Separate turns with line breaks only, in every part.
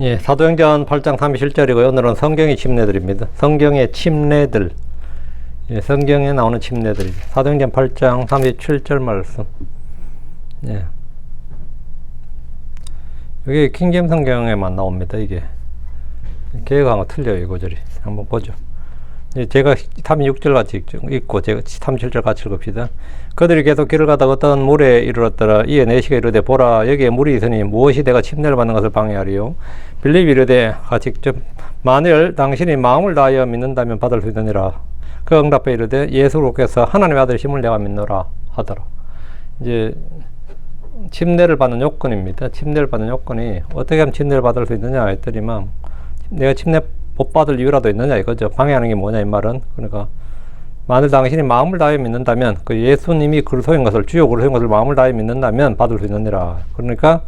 예, 사도행전 8장 37절이고요. 오늘은 성경의 침례들입니다. 성경의 침례들. 예, 성경에 나오는 침례들이죠. 사도행전 8장 37절 말씀. 예. 이게 킹제임 성경에만 나옵니다. 이게 개혁하고 틀려요. 이 구절이. 한번 보죠. 예, 제가 36절 같이 읽고 제가 37절 같이 읽읍시다. 그들이 계속 길을 가다가 어떤 물에 이르렀더라. 이에 내시가 이르되 보라 여기에 물이 있으니 무엇이 내가 침례를 받는 것을 방해하리요. 빌립이 이르되 직접 만일 당신이 마음을 다하여 믿는다면 받을 수 있느니라. 그 응답에 이르되 예수께서 하나님의 아들이심을 내가 믿노라 하더라. 이제 침례를 받는 요건입니다. 침례를 받는 요건이 어떻게 하면 침례를 받을 수 있느냐 했더니만 내가 침례 못 받을 이유라도 있느냐 이거죠. 방해하는 게 뭐냐 이 말은. 그러니까 만일 당신이 마음을 다해 믿는다면 그 예수님이 그리스도인 것을 주요 그리스도인 것을 마음을 다해 믿는다면 받을 수 있느니라. 그러니까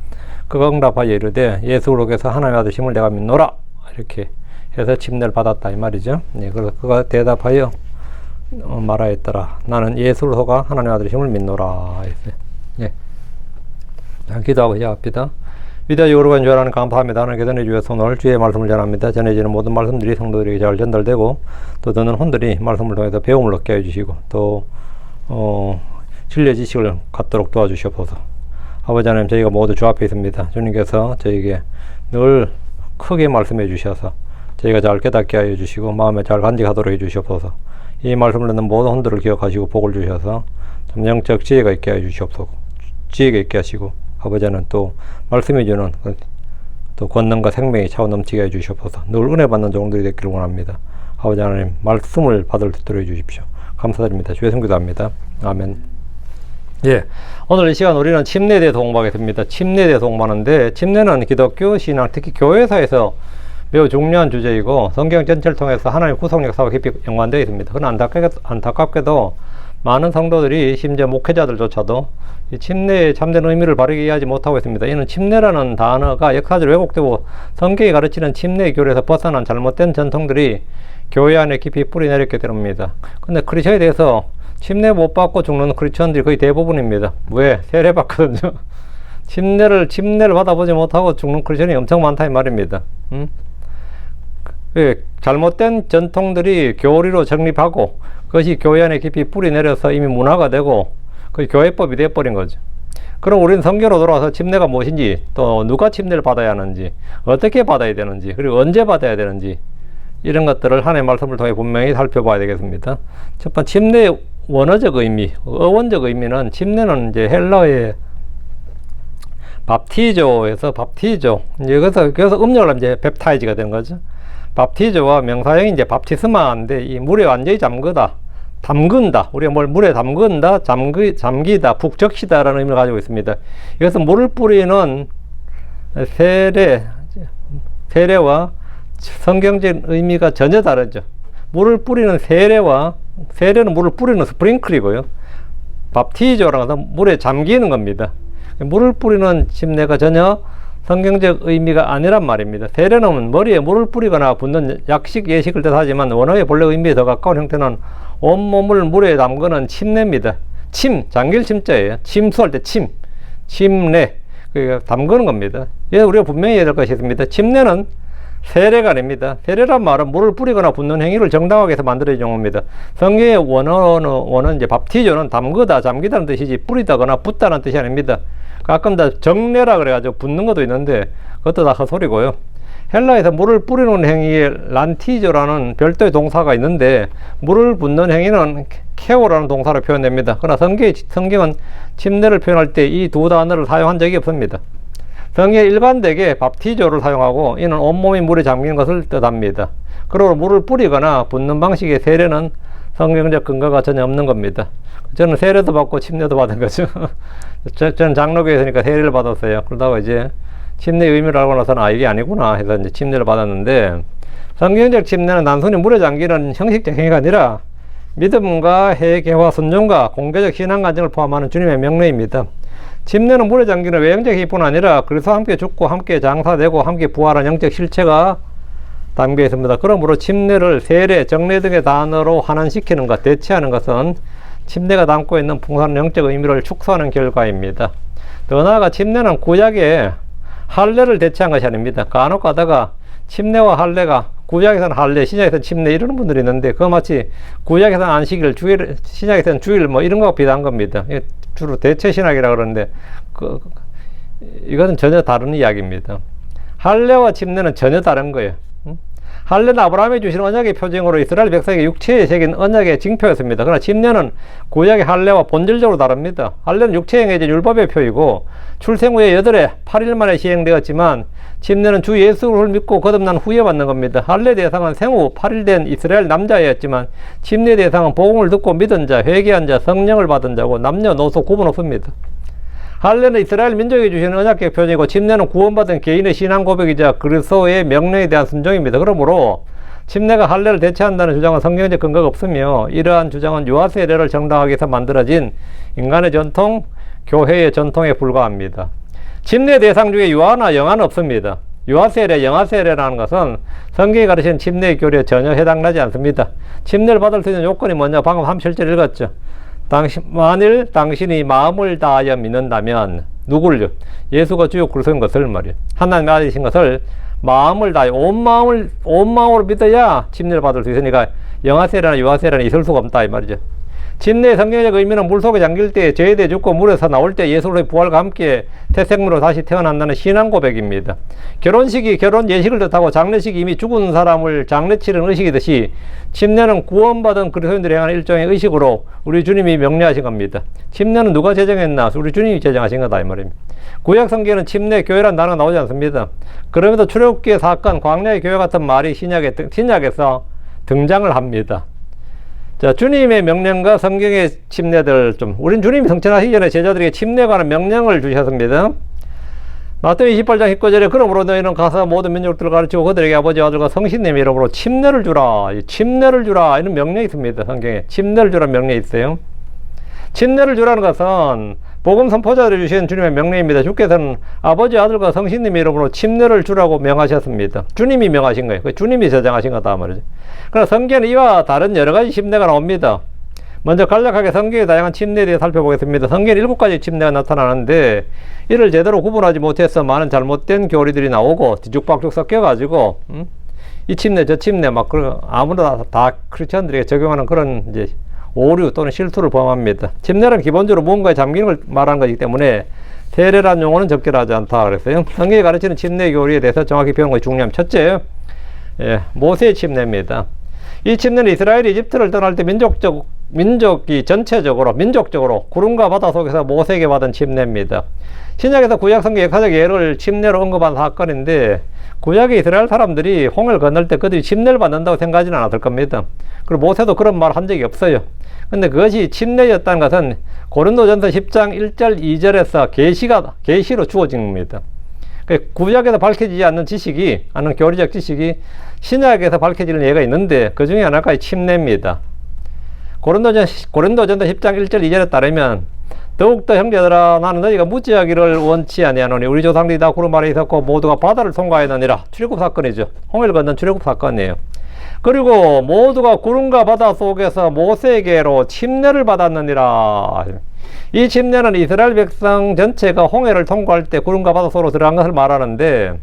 그가 응답하여 이르되 예수로께서 하나님의 아들이심을 내가 믿노라 이렇게 해서 침례를 받았다 이 말이죠. 예, 그래서 그가 대답하여 말하였더라. 나는 예수로가 하나님의 아들이심을 믿노라 했어요. 예. 기도하고 시작합니다. 위대하고 여러분 줄 아는 감사합니다. 하나님께 전해주셔서 오늘 주의 말씀을 전합니다. 전해지는 모든 말씀들이 성도들에게 잘 전달되고 또 듣는 혼들이 말씀을 통해서 배움을 얻게 해주시고 또 진리의 지식을 갖도록 도와주시옵소서. 아버지 하나님 저희가 모두 주 앞에 있습니다. 주님께서 저에게 늘 크게 말씀해 주셔서 저희가 잘 깨닫게 하여 주시고 마음에 잘 간직하도록 해 주시옵소서. 이 말씀을 듣는 모든 혼들을 기억하시고 복을 주셔서 좀 영적 지혜가 있게 하여 주시옵소서. 지혜가 있게 하시고 아버지는 또 말씀해 주는 또 권능과 생명이 차고 넘치게 해주시옵소서. 늘 은혜 받는 종들이 되기를 원합니다. 아버지 하나님 말씀을 받을 수 있도록 해주십시오. 감사드립니다. 주의 성기도 합니다. 아멘. 예, 오늘 이 시간 우리는 침례에 대해서 공부하겠습니다. 침례에 대해서 공부하는데 침례는 기독교 신앙 특히 교회사에서 매우 중요한 주제이고 성경 전체를 통해서 하나님의 구속 역사와 깊이 연관되어 있습니다. 그러나 안타깝게도 많은 성도들이 심지어 목회자들조차도 이 침례의 참된 의미를 바르게 이해하지 못하고 있습니다. 이는 침례라는 단어가 역사적으로 왜곡되고 성경이 가르치는 침례의 교리에서 벗어난 잘못된 전통들이 교회 안에 깊이 뿌리 내렸기 때문입니다. 근데 크리스천에 대해서 침례 못 받고 죽는 크리스천들이 거의 대부분입니다. 왜? 세례 받거든요. 침례를 받아보지 못하고 죽는 크리스천이 엄청 많다 이 말입니다. 잘못된 전통들이 교리로 정립하고 그것이 교회 안에 깊이 뿌리 내려서 이미 문화가 되고 그 교회법이 되어버린 거죠. 그럼 우리는 성경으로 돌아와서 침례가 무엇인지 또 누가 침례를 받아야 하는지 어떻게 받아야 되는지 그리고 언제 받아야 되는지 이런 것들을 하나님의 말씀을 통해 분명히 살펴봐야 되겠습니다. 첫 번째 침례의 원어적 의미, 어원적 의미는 침례는 이제 헬라어의 밥티조에서 밥티조 그래서 음력을 하면 이제 뱁타이즈가 되는 거죠. 밥티조와 명사형이 이제 밥티스마인데 이 물에 완전히 담근다. 우리가 뭘 물에 담근다, 잠기다, 북적시다라는 의미를 가지고 있습니다. 이것은 물을 뿌리는 세례와 성경적인 의미가 전혀 다르죠. 물을 뿌리는 세례는 물을 뿌리는 스프링클이고요. 밥티조라는 것은 물에 잠기는 겁니다. 물을 뿌리는 침례가 전혀 성경적 의미가 아니란 말입니다. 세례는 머리에 물을 뿌리거나 붓는 약식, 예식을 뜻하지만 원어의 본래 의미에 더 가까운 형태는 온몸을 물에 담그는 침례입니다. 잠길 침자예요. 침수할 때 침례. 담그는 겁니다. 그래서 우리가 분명히 해야 될 것이 있습니다. 침례는 세례가 아닙니다. 세례란 말은 물을 뿌리거나 붓는 행위를 정당하게 해서 만들어진 용어입니다. 성경의 원어는 이제 밥티조는 담그다, 잠기다는 뜻이지 뿌리다거나 붓다는 뜻이 아닙니다. 가끔 다 정례라 그래가지고 붓는 것도 있는데 그것도 다 헛소리고요. 헬라에서 물을 뿌리는 행위에 란티조라는 별도의 동사가 있는데 물을 붓는 행위는 케오라는 동사로 표현됩니다. 그러나 성경은 침례를 표현할 때 이 두 단어를 사용한 적이 없습니다. 성경에 일관되게 밥티조를 사용하고 이는 온몸이 물에 잠기는 것을 뜻합니다. 그리고 물을 뿌리거나 붓는 방식의 세례는 성경적 근거가 전혀 없는 겁니다. 저는 세례도 받고 침례도 받은 거죠. 저는 장로교에서니까 세례를 받았어요. 그러다가 이제 침례의 의미를 알고 나서는 이게 아니구나 해서 이제 침례를 받았는데 성경적 침례는 단순히 물에 잠기는 형식적 행위가 아니라 믿음과 회개와 순종과 공개적 신앙 간증을 포함하는 주님의 명령입니다. 침례는 물에 잠기는 외형적 행위뿐 아니라 그래서 함께 죽고 함께 장사되고 함께 부활한 영적 실체가 담겨 있습니다. 그러므로 침례를 세례, 정례 등의 단어로 환원시키는 것, 대체하는 것은 침례가 담고 있는 풍성한 영적 의미를 축소하는 결과입니다. 더 나아가 침례는 구약의 할례를 대체한 것이 아닙니다. 간혹 가다가 침례와 할례가 구약에서는 할례, 신약에서는 침례 이러는 분들이 있는데 그거 마치 구약에서는 안식일, 주일, 신약에서는 주일 뭐 이런 거와 비슷한 겁니다. 주로 대체 신학이라고 그러는데 이것은 전혀 다른 이야기입니다. 할례와 침례는 전혀 다른 거예요. 할례는 아브라함이 주신 언약의 표징으로 이스라엘 백성에게 육체에 새긴 언약의 징표였습니다. 그러나 침례는 구약의 할례와 본질적으로 다릅니다. 할례는 육체에 행해진 율법의 표이고 출생 후에 8일 만에 시행되었지만 침례는 주 예수를 믿고 거듭난 후에 받는 겁니다. 할례 대상은 생후 8일 된 이스라엘 남자였지만 침례 대상은 복음을 듣고 믿은 자, 회개한 자, 성령을 받은 자고 남녀노소 구분 없습니다. 할례는 이스라엘 민족이 주시는 언약의 표징이고 침례는 구원받은 개인의 신앙 고백이자 그리스도의 명령에 대한 순종입니다. 그러므로 침례가 할례를 대체한다는 주장은 성경적 근거가 없으며 이러한 주장은 유아 세례를 정당하기 위해서 만들어진 인간의 전통, 교회의 전통에 불과합니다. 침례 대상 중에 유아나 영아는 없습니다. 유아 세례, 영아 세례라는 것은 성경이 가르치는 침례의 교리에 전혀 해당나지 않습니다. 침례를 받을 수 있는 요건이 뭐냐? 방금 37절 읽었죠. 만일 당신이 마음을 다하여 믿는다면 누굴요? 예수가 주요 그리스도인 것을 말이에요. 하나님의 아들이신 것을 마음을 다하여 온 마음으로 믿어야 침례를 받을 수 있으니까 영아세례나 유아세례는 있을 수가 없다 이 말이죠. 침례의 성경적 의미는 물속에 잠길 때 죄에 죽고 물에서 나올 때 예수로의 부활과 함께 태생으로 다시 태어난다는 신앙 고백입니다. 결혼식이 결혼 예식을 뜻하고 장례식이 이미 죽은 사람을 장례 치르는 의식이듯이 침례는 구원받은 그리스도인들이 행하는 일종의 의식으로 우리 주님이 명령하신 겁니다. 침례는 누가 제정했나? 우리 주님이 제정하신 거다 이 말입니다. 구약 성경에는 침례, 교회란 단어가 나오지 않습니다. 그럼에도 출애굽기의 사건, 광야의 교회 같은 말이 신약에서 등장을 합니다. 자, 주님의 명령과 성경의 침례들 우린 주님이 성천하시기 전에 제자들에게 침례에 관한 명령을 주셨습니다. 마태복음 28장 19절에 그러므로 너희는 가서 모든 민족들을 가르치고 그들에게 아버지와 아들과 성신님의 이름으로 침례를 주라. 침례를 주라. 이런 명령이 있습니다. 성경에. 침례를 주라는 명령이 있어요. 침례를 주라는 것은 복음 선포자들이 주신 주님의 명령입니다. 주께서는 아버지, 아들과 성신님의 이름으로 침례를 주라고 명하셨습니다. 주님이 명하신 거예요. 주님이 제정하신 거다 말이죠. 그러나 성경에는 이와 다른 여러 가지 침례가 나옵니다. 먼저 간략하게 성경의 다양한 침례에 대해 살펴보겠습니다. 성경에 7가지 침례가 나타나는데 이를 제대로 구분하지 못해서 많은 잘못된 교리들이 나오고 뒤죽박죽 섞여가지고 이 침례 저 침례 막 아무나 다 크리스천들에게 적용하는 그런 이제 오류 또는 실수를 범합니다. 침례는 기본적으로 무언가에 잠기는 걸 말하는 것이기 때문에 세례란 용어는 적절하지 않다 그랬어요. 성경이 가르치는 침례 교리에 대해서 정확히 배우는 것이 중요합니다. 첫째, 모세의 침례입니다. 이 침례는 이스라엘이 이집트를 떠날 때 민족이 전체적으로 민족적으로 구름과 바다 속에서 모세에게 받은 침례입니다. 신약에서 구약 성경 역사적 예를 침례로 언급한 사건인데 구약의 이스라엘 사람들이 홍해를 건널 때 그들이 침례를 받는다고 생각하지는 않았을 겁니다. 그리고 모세도 그런 말 한 적이 없어요. 근데 그것이 침례였다는 것은 고린도전서 10장 1절 2절에서 계시로 주어진 겁니다. 구약에서 밝혀지지 않는 교리적 지식이 신약에서 밝혀지는 예가 있는데 그 중에 하나가 침례입니다. 고린도전서 10장 1절 2절에 따르면 더욱더 형제들아 나는 너희가 무지하기를 원치 아니하노니 우리 조상들이 다 구름 아래 있었고 모두가 바다를 통과하느니라. 출애굽 사건이죠. 홍해를 건넌 출애굽 사건이에요. 그리고 모두가 구름과 바다 속에서 모세에게로 침례를 받았느니라. 이 침례는 이스라엘 백성 전체가 홍해를 통과할 때 구름과 바다 속으로 들어간 것을 말하는데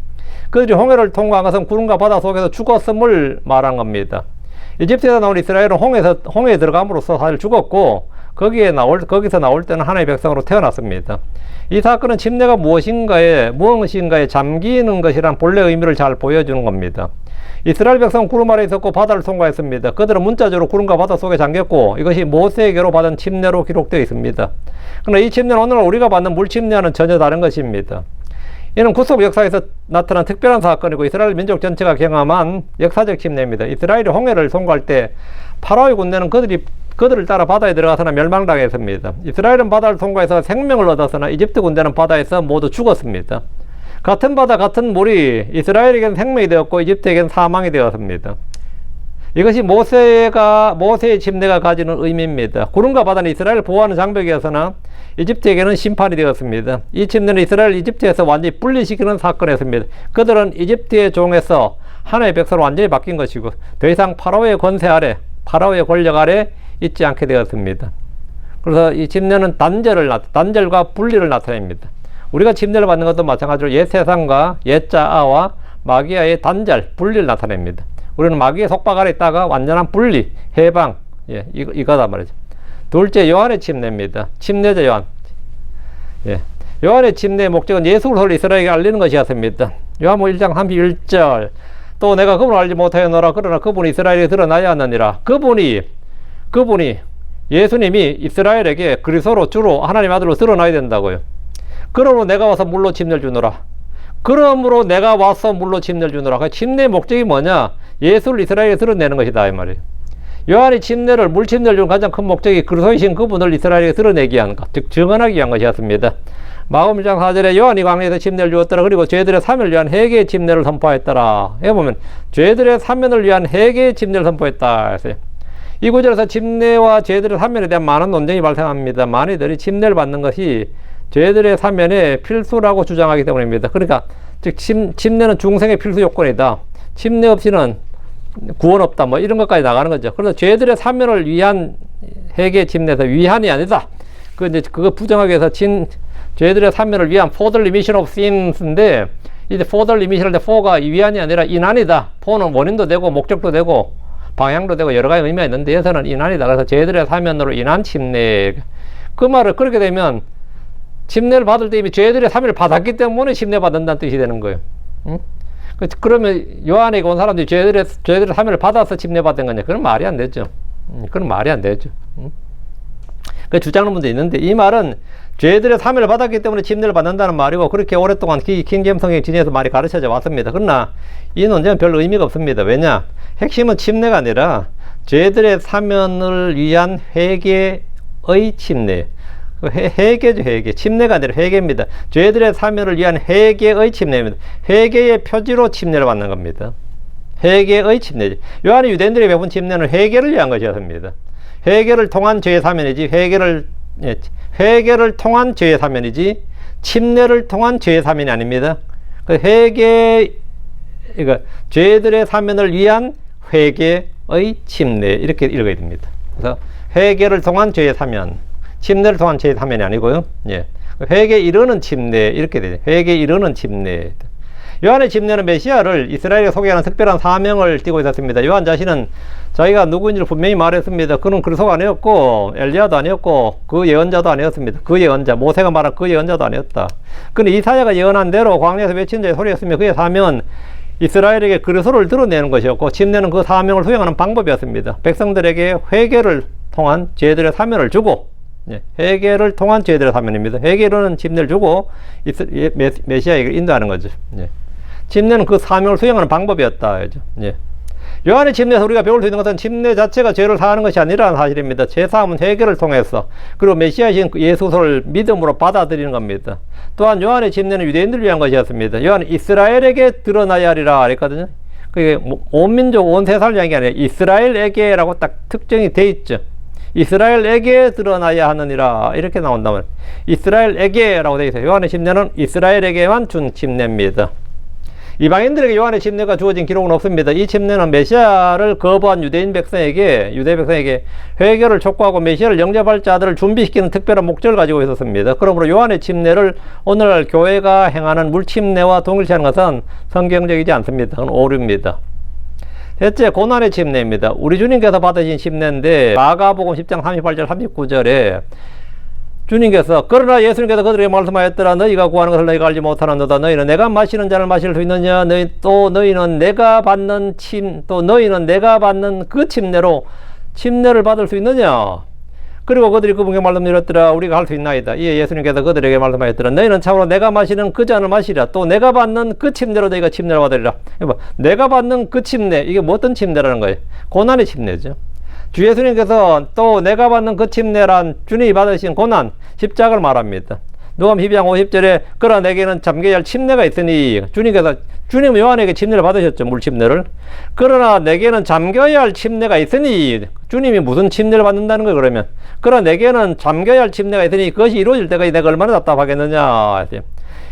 그들이 홍해를 통과한 것은 구름과 바다 속에서 죽었음을 말한 겁니다. 이집트에서 나온 이스라엘은 홍해에 들어감으로써 사실 죽었고 거기서 나올 때는 하나님의 백성으로 태어났습니다. 이 사건은 침례가 무엇인가에 잠기는 것이란 본래 의미를 잘 보여주는 겁니다. 이스라엘 백성은 구름 아래 있었고 바다를 통과했습니다. 그들은 문자적으로 구름과 바다 속에 잠겼고 이것이 모세에게로 받은 침례로 기록되어 있습니다. 그러나 이 침례는 오늘날 우리가 받는 물침례와는 전혀 다른 것입니다. 이는 구속 역사에서 나타난 특별한 사건이고 이스라엘 민족 전체가 경험한 역사적 침례입니다. 이스라엘이 홍해를 통과할 때 파라오의 군대는 그들을 따라 바다에 들어가서나 멸망당했습니다. 이스라엘은 바다를 통과해서 생명을 얻었으나 이집트 군대는 바다에서 모두 죽었습니다. 같은 바다 같은 물이 이스라엘에게는 생명이 되었고 이집트에게는 사망이 되었습니다. 이것이 모세의 침례가 가지는 의미입니다. 구름과 바다는 이스라엘을 보호하는 장벽이었으나 이집트에게는 심판이 되었습니다. 이 침례는 이스라엘 이집트에서 완전히 분리시키는 사건이었습니다. 그들은 이집트의 종에서 하나님의 백성으로 완전히 바뀐 것이고 더 이상 파라오의 권세 아래, 파라오의 권력 아래 있지 않게 되었습니다. 그래서 이 침례는 단절과 분리를 나타냅니다. 우리가 침례를 받는 것도 마찬가지로 옛 세상과 옛 자아와 마귀와의 단절, 분리를 나타냅니다. 우리는 마귀의 속박 아래 있다가 완전한 분리, 해방, 예, 이거다 말이죠. 둘째, 요한의 침례입니다. 침례자 요한. 예. 요한의 침례의 목적은 예수 그리스도를 이스라엘에게 알리는 것이었습니다. 요한복음 1장 31절. 또 내가 그분을 알지 못하였노라. 그러나 그분이 이스라엘에 드러나야 하느니라. 그분이 예수님이 이스라엘에게 그리스도로 주로 하나님 아들로 드러나야 된다고요. 그러므로 내가 와서 물로 침례를 주노라. 그러므로 내가 와서 물로 침례를 주노라. 그 침례의 목적이 뭐냐? 예수를 이스라엘에 드러내는 것이다 이 말이에요. 요한이 물 침례를 주는 가장 큰 목적이 그리스도이신 그분을 이스라엘에 드러내기 위한 것, 즉 증언하기 위한 것이었습니다. 마가복음 1장 4절에 요한이 광야에서 침례를 주었더라. 그리고 죄들의 사면을 위한 회개의 침례를 선포했더라. 여기 보면 죄들의 사면을 위한 회개의 침례를 선포했다 했어요. 이 구절에서 침례와 죄들의 사면에 대한 많은 논쟁이 발생합니다. 많이들이 침례를 받는 것이 죄들의 사면에 필수라고 주장하기 때문입니다. 그러니까 즉 침례는 중생의 필수 요건이다. 침례 없이는 구원 없다. 뭐 이런 것까지 나가는 거죠. 그래서 죄들의 사면을 위한 회개 침례에서 위한이 아니다. 그거 부정하기 위해서 죄들의 사면을 위한 for the remission of sins인데, 이제 for the remission 할 때 for가 위한이 아니라 인한이다. for는 원인도 되고 목적도 되고 방향도 되고 여러 가지 의미가 있는데 여기서는 인한이다. 그래서 죄들의 사면으로 인한 침례. 그 말을 그렇게 되면 침례를 받을 때 이미 죄들의 사면을 받았기 때문에 침례 받는다는 뜻이 되는 거예요. 응? 그러면 요한에게 온 사람들이 죄들의 사면을 받아서 침례 받은 거냐? 그건 말이 안 되죠. 그건 말이 안 되죠. 그 주장하는 분도 있는데, 이 말은 죄들의 사면을 받았기 때문에 침례를 받는다는 말이고, 그렇게 오랫동안 킹제임스 성경에 진해서 많이 가르쳐져 왔습니다. 그러나 이 논쟁은 별 의미가 없습니다. 왜냐? 핵심은 침례가 아니라 죄들의 사면을 위한 회개의 침례. 회개죠, 회개. 침례가 아니라 회개입니다. 죄들의 사면을 위한 회개의 침례입니다. 회개의 표지로 침례를 받는 겁니다. 회개의 침례죠. 요한이 유대인들에게 베푼 침례는 회개를 위한 것이었습니다. 회개를 통한 죄의 사면이지, 회개를 통한 죄의 사면이지, 침례를 통한 죄의 사면이 아닙니다. 죄들의 사면을 위한 회개의 침례, 이렇게 읽어야 됩니다. 그래서 회개를 통한 죄의 사면, 침례를 통한 죄의 사면이 아니고요. 예. 회개에 이르는 침례, 이렇게 되죠. 회개에 이르는 침례. 요한의 침례는 메시아를 이스라엘에 소개하는 특별한 사명을 띠고 있었습니다. 요한 자신은 자기가 누구인지를 분명히 말했습니다. 그는 그리스도가 아니었고 엘리야도 아니었고 그 예언자도 아니었습니다. 그 예언자, 모세가 말한 그 예언자도 아니었다. 그는 이사야가 예언한 대로 광야에서 외친 자의 소리였으며, 그의 사명은 이스라엘에게 그리스도를 드러내는 것이었고, 침례는 그 사명을 수행하는 방법이었습니다. 백성들에게 회개를 통한 죄들의 사면을 주고, 회개를 통한 죄들의 사면입니다. 회개로는 침례를 주고 메시아에게 인도하는 거죠. 침례는 그 사명을 수행하는 방법이었다. 요한의 침례에서 우리가 배울 수 있는 것은 침례 자체가 죄를 사하는 것이 아니라는 사실입니다. 죄 사함은 회개를 통해서, 그리고 메시아이신 예수를 믿음으로 받아들이는 겁니다. 또한 요한의 침례는 유대인들을 위한 것이었습니다. 요한은 이스라엘에게 드러나야 하리라 그랬거든요. 그게 온 민족, 온 세상을 위한 게 아니라 이스라엘에게라고 딱 특정이 돼 있죠. 이스라엘에게 드러나야 하느니라, 이렇게 나온다면 이스라엘에게라고 되어 있어요. 요한의 침례는 이스라엘에게만 준 침례입니다. 이방인들에게 요한의 침례가 주어진 기록은 없습니다. 이 침례는 메시아를 거부한 유대 백성에게 회개를 촉구하고 메시아를 영접할 자들을 준비시키는 특별한 목적을 가지고 있었습니다. 그러므로 요한의 침례를 오늘날 교회가 행하는 물침례와 동일시하는 것은 성경적이지 않습니다. 그건 오류입니다. 셋째, 고난의 침례입니다. 우리 주님께서 받으신 침례인데, 마가복음 10장 38절 39절에 주님께서, 그러나 예수님께서 그들에게 말씀하였더라. 너희가 구하는 것을 너희가 알지 못하는도다. 너희는 내가 마시는 잔을 마실 수 있느냐? 너희는 내가 받는 그 침례로 침례를 받을 수 있느냐? 그리고 그들이 그분께 말씀드렸더라. 우리가 할 수 있나이다. 이에 예수님께서 그들에게 말씀하였더라. 너희는 참으로 내가 마시는 그 잔을 마시라. 또 내가 받는 그 침례로 너희가 침례를 받으리라. 내가 받는 그 침례, 이게 뭐 어떤 침례라는 거예요? 고난의 침례죠. 주 예수님께서 또 내가 받는 그 침례란 주님이 받으신 고난, 십자가를 말합니다. 누가복음 12장 50절에 그러나 내게는 잠겨야 할 침례가 있으니, 주님은 요한에게 침례를 받으셨죠. 물침례를. 그러나 내게는 잠겨야 할 침례가 있으니, 주님이 무슨 침례를 받는다는 거예요, 그러면? 그러나 내게는 잠겨야 할 침례가 있으니 그것이 이루어질 때까지 내가 얼마나 답답하겠느냐.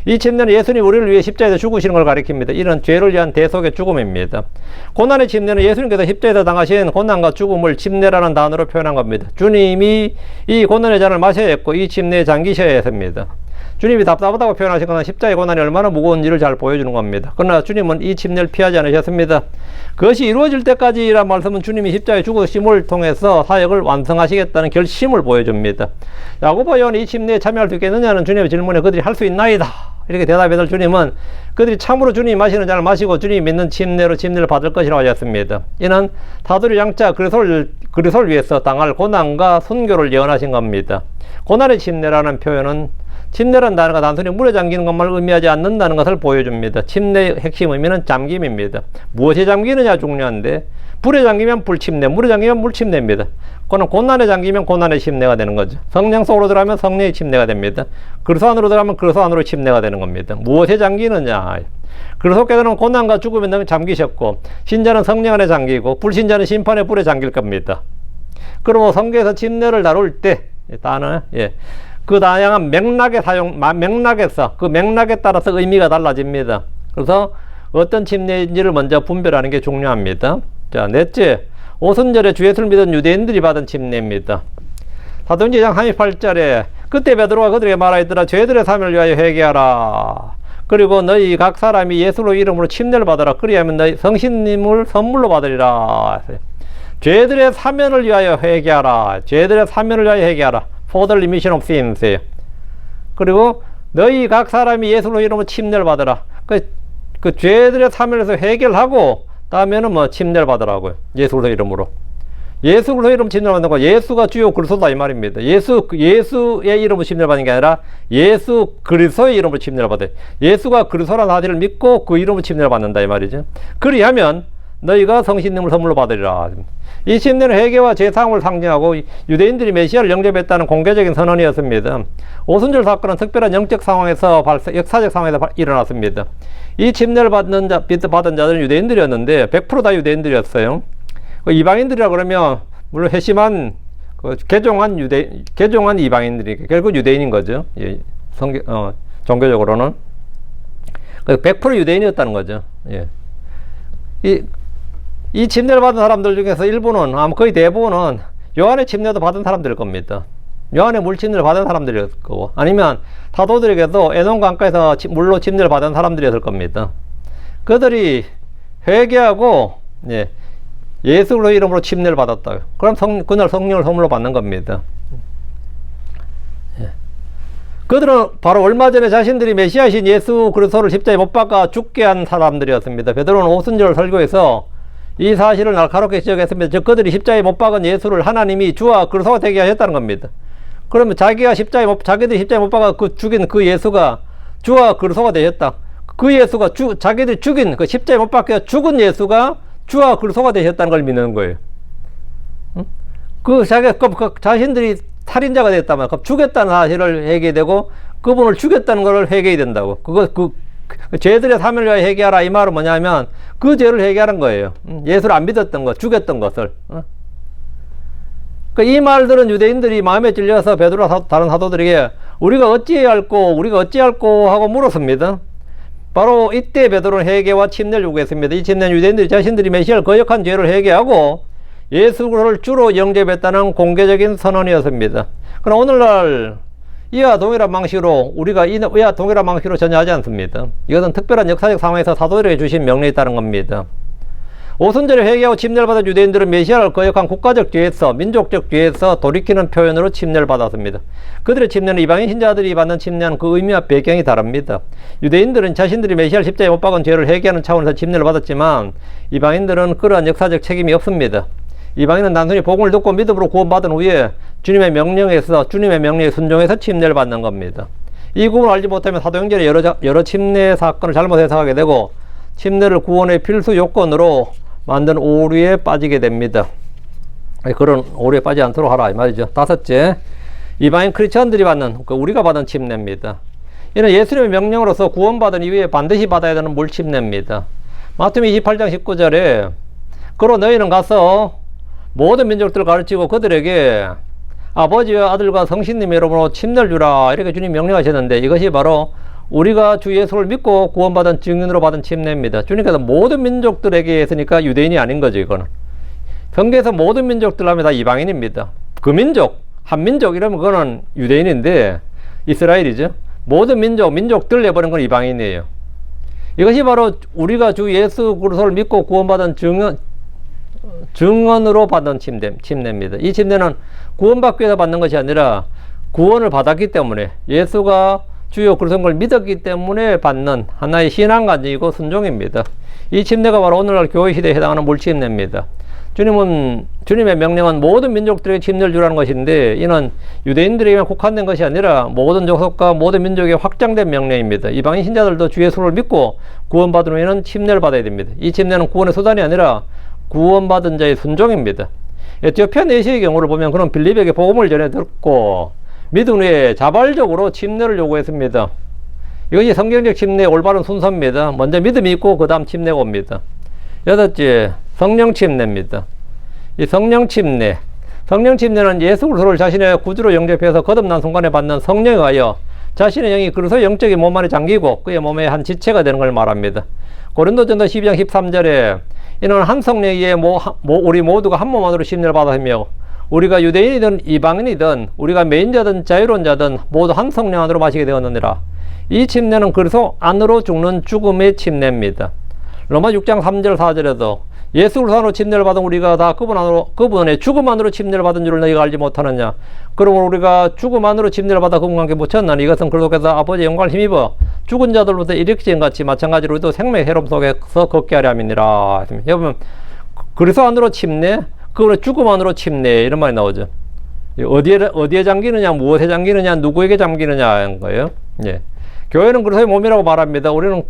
이 침례는 예수님 우리를 위해 십자에서 죽으시는 걸 가리킵니다. 이런 죄를 위한 대속의 죽음입니다. 고난의 침례는 예수님께서 십자에서 당하신 고난과 죽음을 침례라는 단어로 표현한 겁니다. 주님이 이 고난의 잔을 마셔야 했고 이 침례에 잠기셔야 했습니다. 주님이 답답하다고 표현하신 것은 십자가의 고난이 얼마나 무거운지를 잘 보여주는 겁니다. 그러나 주님은 이 침례를 피하지 않으셨습니다. 그것이 이루어질 때까지란 말씀은 주님이 십자가에 죽으심을 통해서 사역을 완성하시겠다는 결심을 보여줍니다. 야고보 요한이 이 침례에 참여할 수 있겠느냐는 주님의 질문에 그들이 할 수 있나이다 이렇게 대답해서 주님은 그들이 참으로 주님이 마시는 잔을 마시고 주님이 믿는 침례로 침례를 받을 것이라고 하셨습니다. 이는 다도리 양자 그리스도를 위해서 당할 고난과 순교를 예언하신 겁니다. 고난의 침례라는 표현은 침례라는 단어가 단순히 물에 잠기는 것만 의미하지 않는다는 것을 보여줍니다. 침례의 핵심 의미는 잠김입니다. 무엇에 잠기느냐 중요한데 불에 잠기면 불침례, 물에 잠기면 물침례입니다. 그는 고난에 잠기면 고난의 침례가 되는 거죠. 성령 속으로 들어가면 성령의 침례가 됩니다. 그리스도 안으로 들어가면 그리스도 안으로 침례가 되는 겁니다. 무엇에 잠기느냐. 그리스도께서는 고난과 죽음에 너무 잠기셨고 신자는 성령 안에 잠기고 불신자는 심판의 불에 잠길 겁니다. 그리고 성경에서 침례를 다룰 때 단어 그 다양한 맥락에서 그 맥락에 따라서 의미가 달라집니다. 그래서 어떤 침례인지를 먼저 분별하는 게 중요합니다. 자, 넷째, 오순절에 주 예수를 믿은 유대인들이 받은 침례입니다. 사도행전 2장 38절에 그때 베드로가 그들에게 말하였더라. 죄들의 사면을 위하여 회개하라. 그리고 너희 각 사람이 예수로 이름으로 침례를 받아라. 그리하면 너희 성신님을 선물로 받으리라. 죄들의 사면을 위하여 회개하라. 죄들의 사면을 위하여 회개하라. For the remission of sins. 그리고 너희 각 사람이 예수로 이름으로 침례를 받아라. 그 죄들의 사면에서 해결하고 다음에는 뭐 침례를 받으라고요. 예수로 이름으로. 예수 그리스도의 이름 침례를 받는 거 예수가 주요 그리스도다 이 말입니다. 예수의 이름으로 침례를 받는 게 아니라 예수 그리스도의 이름으로 침례를 받아요. 예수가 그리스도라는 사실을 믿고 그 이름으로 침례를 받는다 이 말이죠. 그리하면 너희가 성신님을 선물로 받으리라. 이 침례는 회개와 제사함을 상징하고 유대인들이 메시아를 영접했다는 공개적인 선언이었습니다. 오순절 사건은 특별한 영적 상황에서 역사적 상황에서 일어났습니다. 이 침례를 받은 자들은 유대인들이었는데 100% 다 유대인들이었어요. 이방인들이라 그러면 물론 회심한 개종한 이방인들이 결국 유대인인 거죠. 예, 종교적으로는 100% 유대인이었다는 거죠. 예. 이 침례를 받은 사람들 중에서 일부는 거의 대부분은 요한의 침례도 받은 사람들일 겁니다. 요한의 물침례를 받은 사람들일 거고 아니면 사도들에게도 에논 강가에서 물로 침례를 받은 사람들이었을 겁니다. 그들이 회개하고 예수의 이름으로 침례를 받았다. 그럼 그날 성령을 선물로 받는 겁니다. 그들은 바로 얼마 전에 자신들이 메시아이신 예수 그리스도를 십자가에 못 박아 죽게 한 사람들이었습니다. 베드로는 오순절 설교에서 이 사실을 날카롭게 지적했습니다. 즉 그들이 십자가에 못 박은 예수를 하나님이 주와 그리스도가 되게 하셨다는 겁니다. 그러면 자기들이 십자가에 못 박아 죽인 그 예수가 주와 그리스도가 되셨다. 그 예수가 자기들이 죽인 그 십자가에 못 박혀 죽은 예수가 주와 그리스도가 되셨다는 걸 믿는 거예요. 자신들이 살인자가 됐다면 죽였다는 사실을 회개되고 그분을 죽였다는 걸 회개해야 된다고. 죄들의 사면을 위하여 회개하라 이 말은 뭐냐면 그 죄를 회개하는 거예요. 예수를 안 믿었던 것, 죽였던 것을. 이 말들은 유대인들이 마음에 찔려서 베드로와 다른 사도들에게 우리가 어찌해야 할꼬 하고 물었습니다. 바로 이때 베드로는 회개와 침례를 요구했습니다. 이 침례는 유대인들이 자신들이 메시아를 거역한 죄를 회개하고 예수 그리스도를 주로 영접했다는 공개적인 선언이었습니다. 그러나 오늘날 이와 동일한 방식으로 전혀 하지 않습니다. 이것은 특별한 역사적 상황에서 사도들에게 주신 명령에 따른 겁니다. 오순절에 회개하고 침례를 받은 유대인들은 메시아를 거역한 국가적 죄에서 민족적 죄에서 돌이키는 표현으로 침례를 받았습니다. 그들의 침례는 이방인 신자들이 받는 침례는 그 의미와 배경이 다릅니다. 유대인들은 자신들이 메시아를 십자가에 못 박은 죄를 회개하는 차원에서 침례를 받았지만 이방인들은 그러한 역사적 책임이 없습니다. 이방인은 단순히 복음을 듣고 믿음으로 구원받은 후에 주님의 명령에 순종해서 침례를 받는 겁니다. 이 구분을 알지 못하면 사도행전의 여러 침례 사건을 잘못 해석하게 되고 침례를 구원의 필수 요건으로 만든 오류에 빠지게 됩니다. 그런 오류에 빠지지 않도록 하라 이 말이죠. 다섯째, 이방인 크리스천들이 우리가 받은 침례입니다. 이는 예수님의 명령으로서 구원받은 이후에 반드시 받아야 되는 물침례입니다. 마태복음 28장 19절에 그로 너희는 가서 모든 민족들을 가르치고 그들에게 아버지와 아들과 성신님 이름으로 침례를 주라 이렇게 주님 명령하셨는데 이것이 바로 우리가 주 예수를 믿고 구원받은 증인으로 받은 침례입니다. 주님께서 모든 민족들에게 했으니까 유대인이 아닌 거죠. 이거는 성경에서 모든 민족들 하면 다 이방인입니다. 그 민족, 한민족 이러면 그거는 유대인인데 이스라엘이죠. 모든 민족들 내버린 건 이방인이에요. 이것이 바로 우리가 주 예수 그리스도를 믿고 구원받은 증언으로 받은 침례입니다. 이 침례는 구원받기 위해서 받는 것이 아니라 구원을 받았기 때문에, 예수가 주요 그리스도인 걸 믿었기 때문에 받는 하나의 신앙관이고 순종입니다. 이 침례가 바로 오늘날 교회 시대에 해당하는 물침례입니다. 주님의 명령은 모든 민족들에게 침례를 주라는 것인데, 이는 유대인들에게만 국한된 것이 아니라 모든 족속과 모든 민족에 확장된 명령입니다. 이방인 신자들도 주 예수를 믿고 구원받은 후에는 침례를 받아야 됩니다. 이 침례는 구원의 수단이 아니라 구원받은 자의 순종입니다. 에티오피아 내시의 경우를 보면 그는 빌립에게 복음을 전해 듣고 믿은 후에 자발적으로 침례를 요구했습니다. 이것이 성경적 침례의 올바른 순서입니다. 먼저 믿음이 있고 그 다음 침례가 옵니다. 여덟째, 성령 침례입니다. 이 성령 침례는 예수 그리스도를 자신의 구주로 영접해서 거듭난 순간에 받는 성령에 의하여 자신의 영이 그리스도의 영적인 몸 안에 잠기고 그의 몸의 한 지체가 되는 걸 말합니다. 고린도전서 12장 13절에 이는 한 성령에 의해 우리 모두가 한 몸 안으로 침례를 받았으며 우리가 유대인이든 이방인이든 우리가 매인자든 자유론자든 모두 한 성령 안으로 마시게 되었느니라. 이 침례는 그리스도 안으로 죽는 죽음의 침례입니다. 로마 6장 3절 4절에도 예수 그리스도 안으로 침례를 받은 우리가 다 그분의 죽음 안으로 침례를 받은 줄을 너희가 알지 못하느냐. 그러므로 우리가 죽음 안으로 침례를 받아 그분과 함께 묻혔나니 이것은 그리스도께서 아버지의 영광을 힘입어 죽은 자들로부터 일으키신 같이 마찬가지로 우리도 생명의 헤럼 속에서 걷게 하려 함이니라. 여러분, 그리스도 안으로 침례, 그분의 죽음 안으로 침례, 이런 말이 나오죠. 어디에 잠기느냐, 무엇에 잠기느냐, 누구에게 잠기느냐 하는 거예요. 예. 교회는 그리스도의 몸이라고 말합니다. 우리는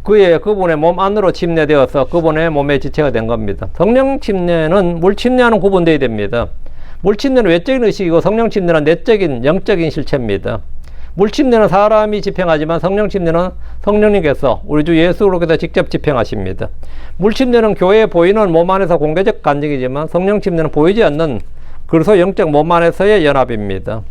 그분의 몸 안으로 침례되어서 그분의 몸의 지체가 된 겁니다. 성령 침례는 물 침례와는 구분되어야 됩니다. 물 침례는 외적인 의식이고 성령 침례는 내적인 영적인 실체입니다. 물 침례는 사람이 집행하지만 성령 침례는 성령님께서 우리 주 예수로께서 직접 집행하십니다. 물 침례는 교회에 보이는 몸 안에서 공개적 간증이지만 성령 침례는 보이지 않는 그리스도 영적 몸 안에서의 연합입니다.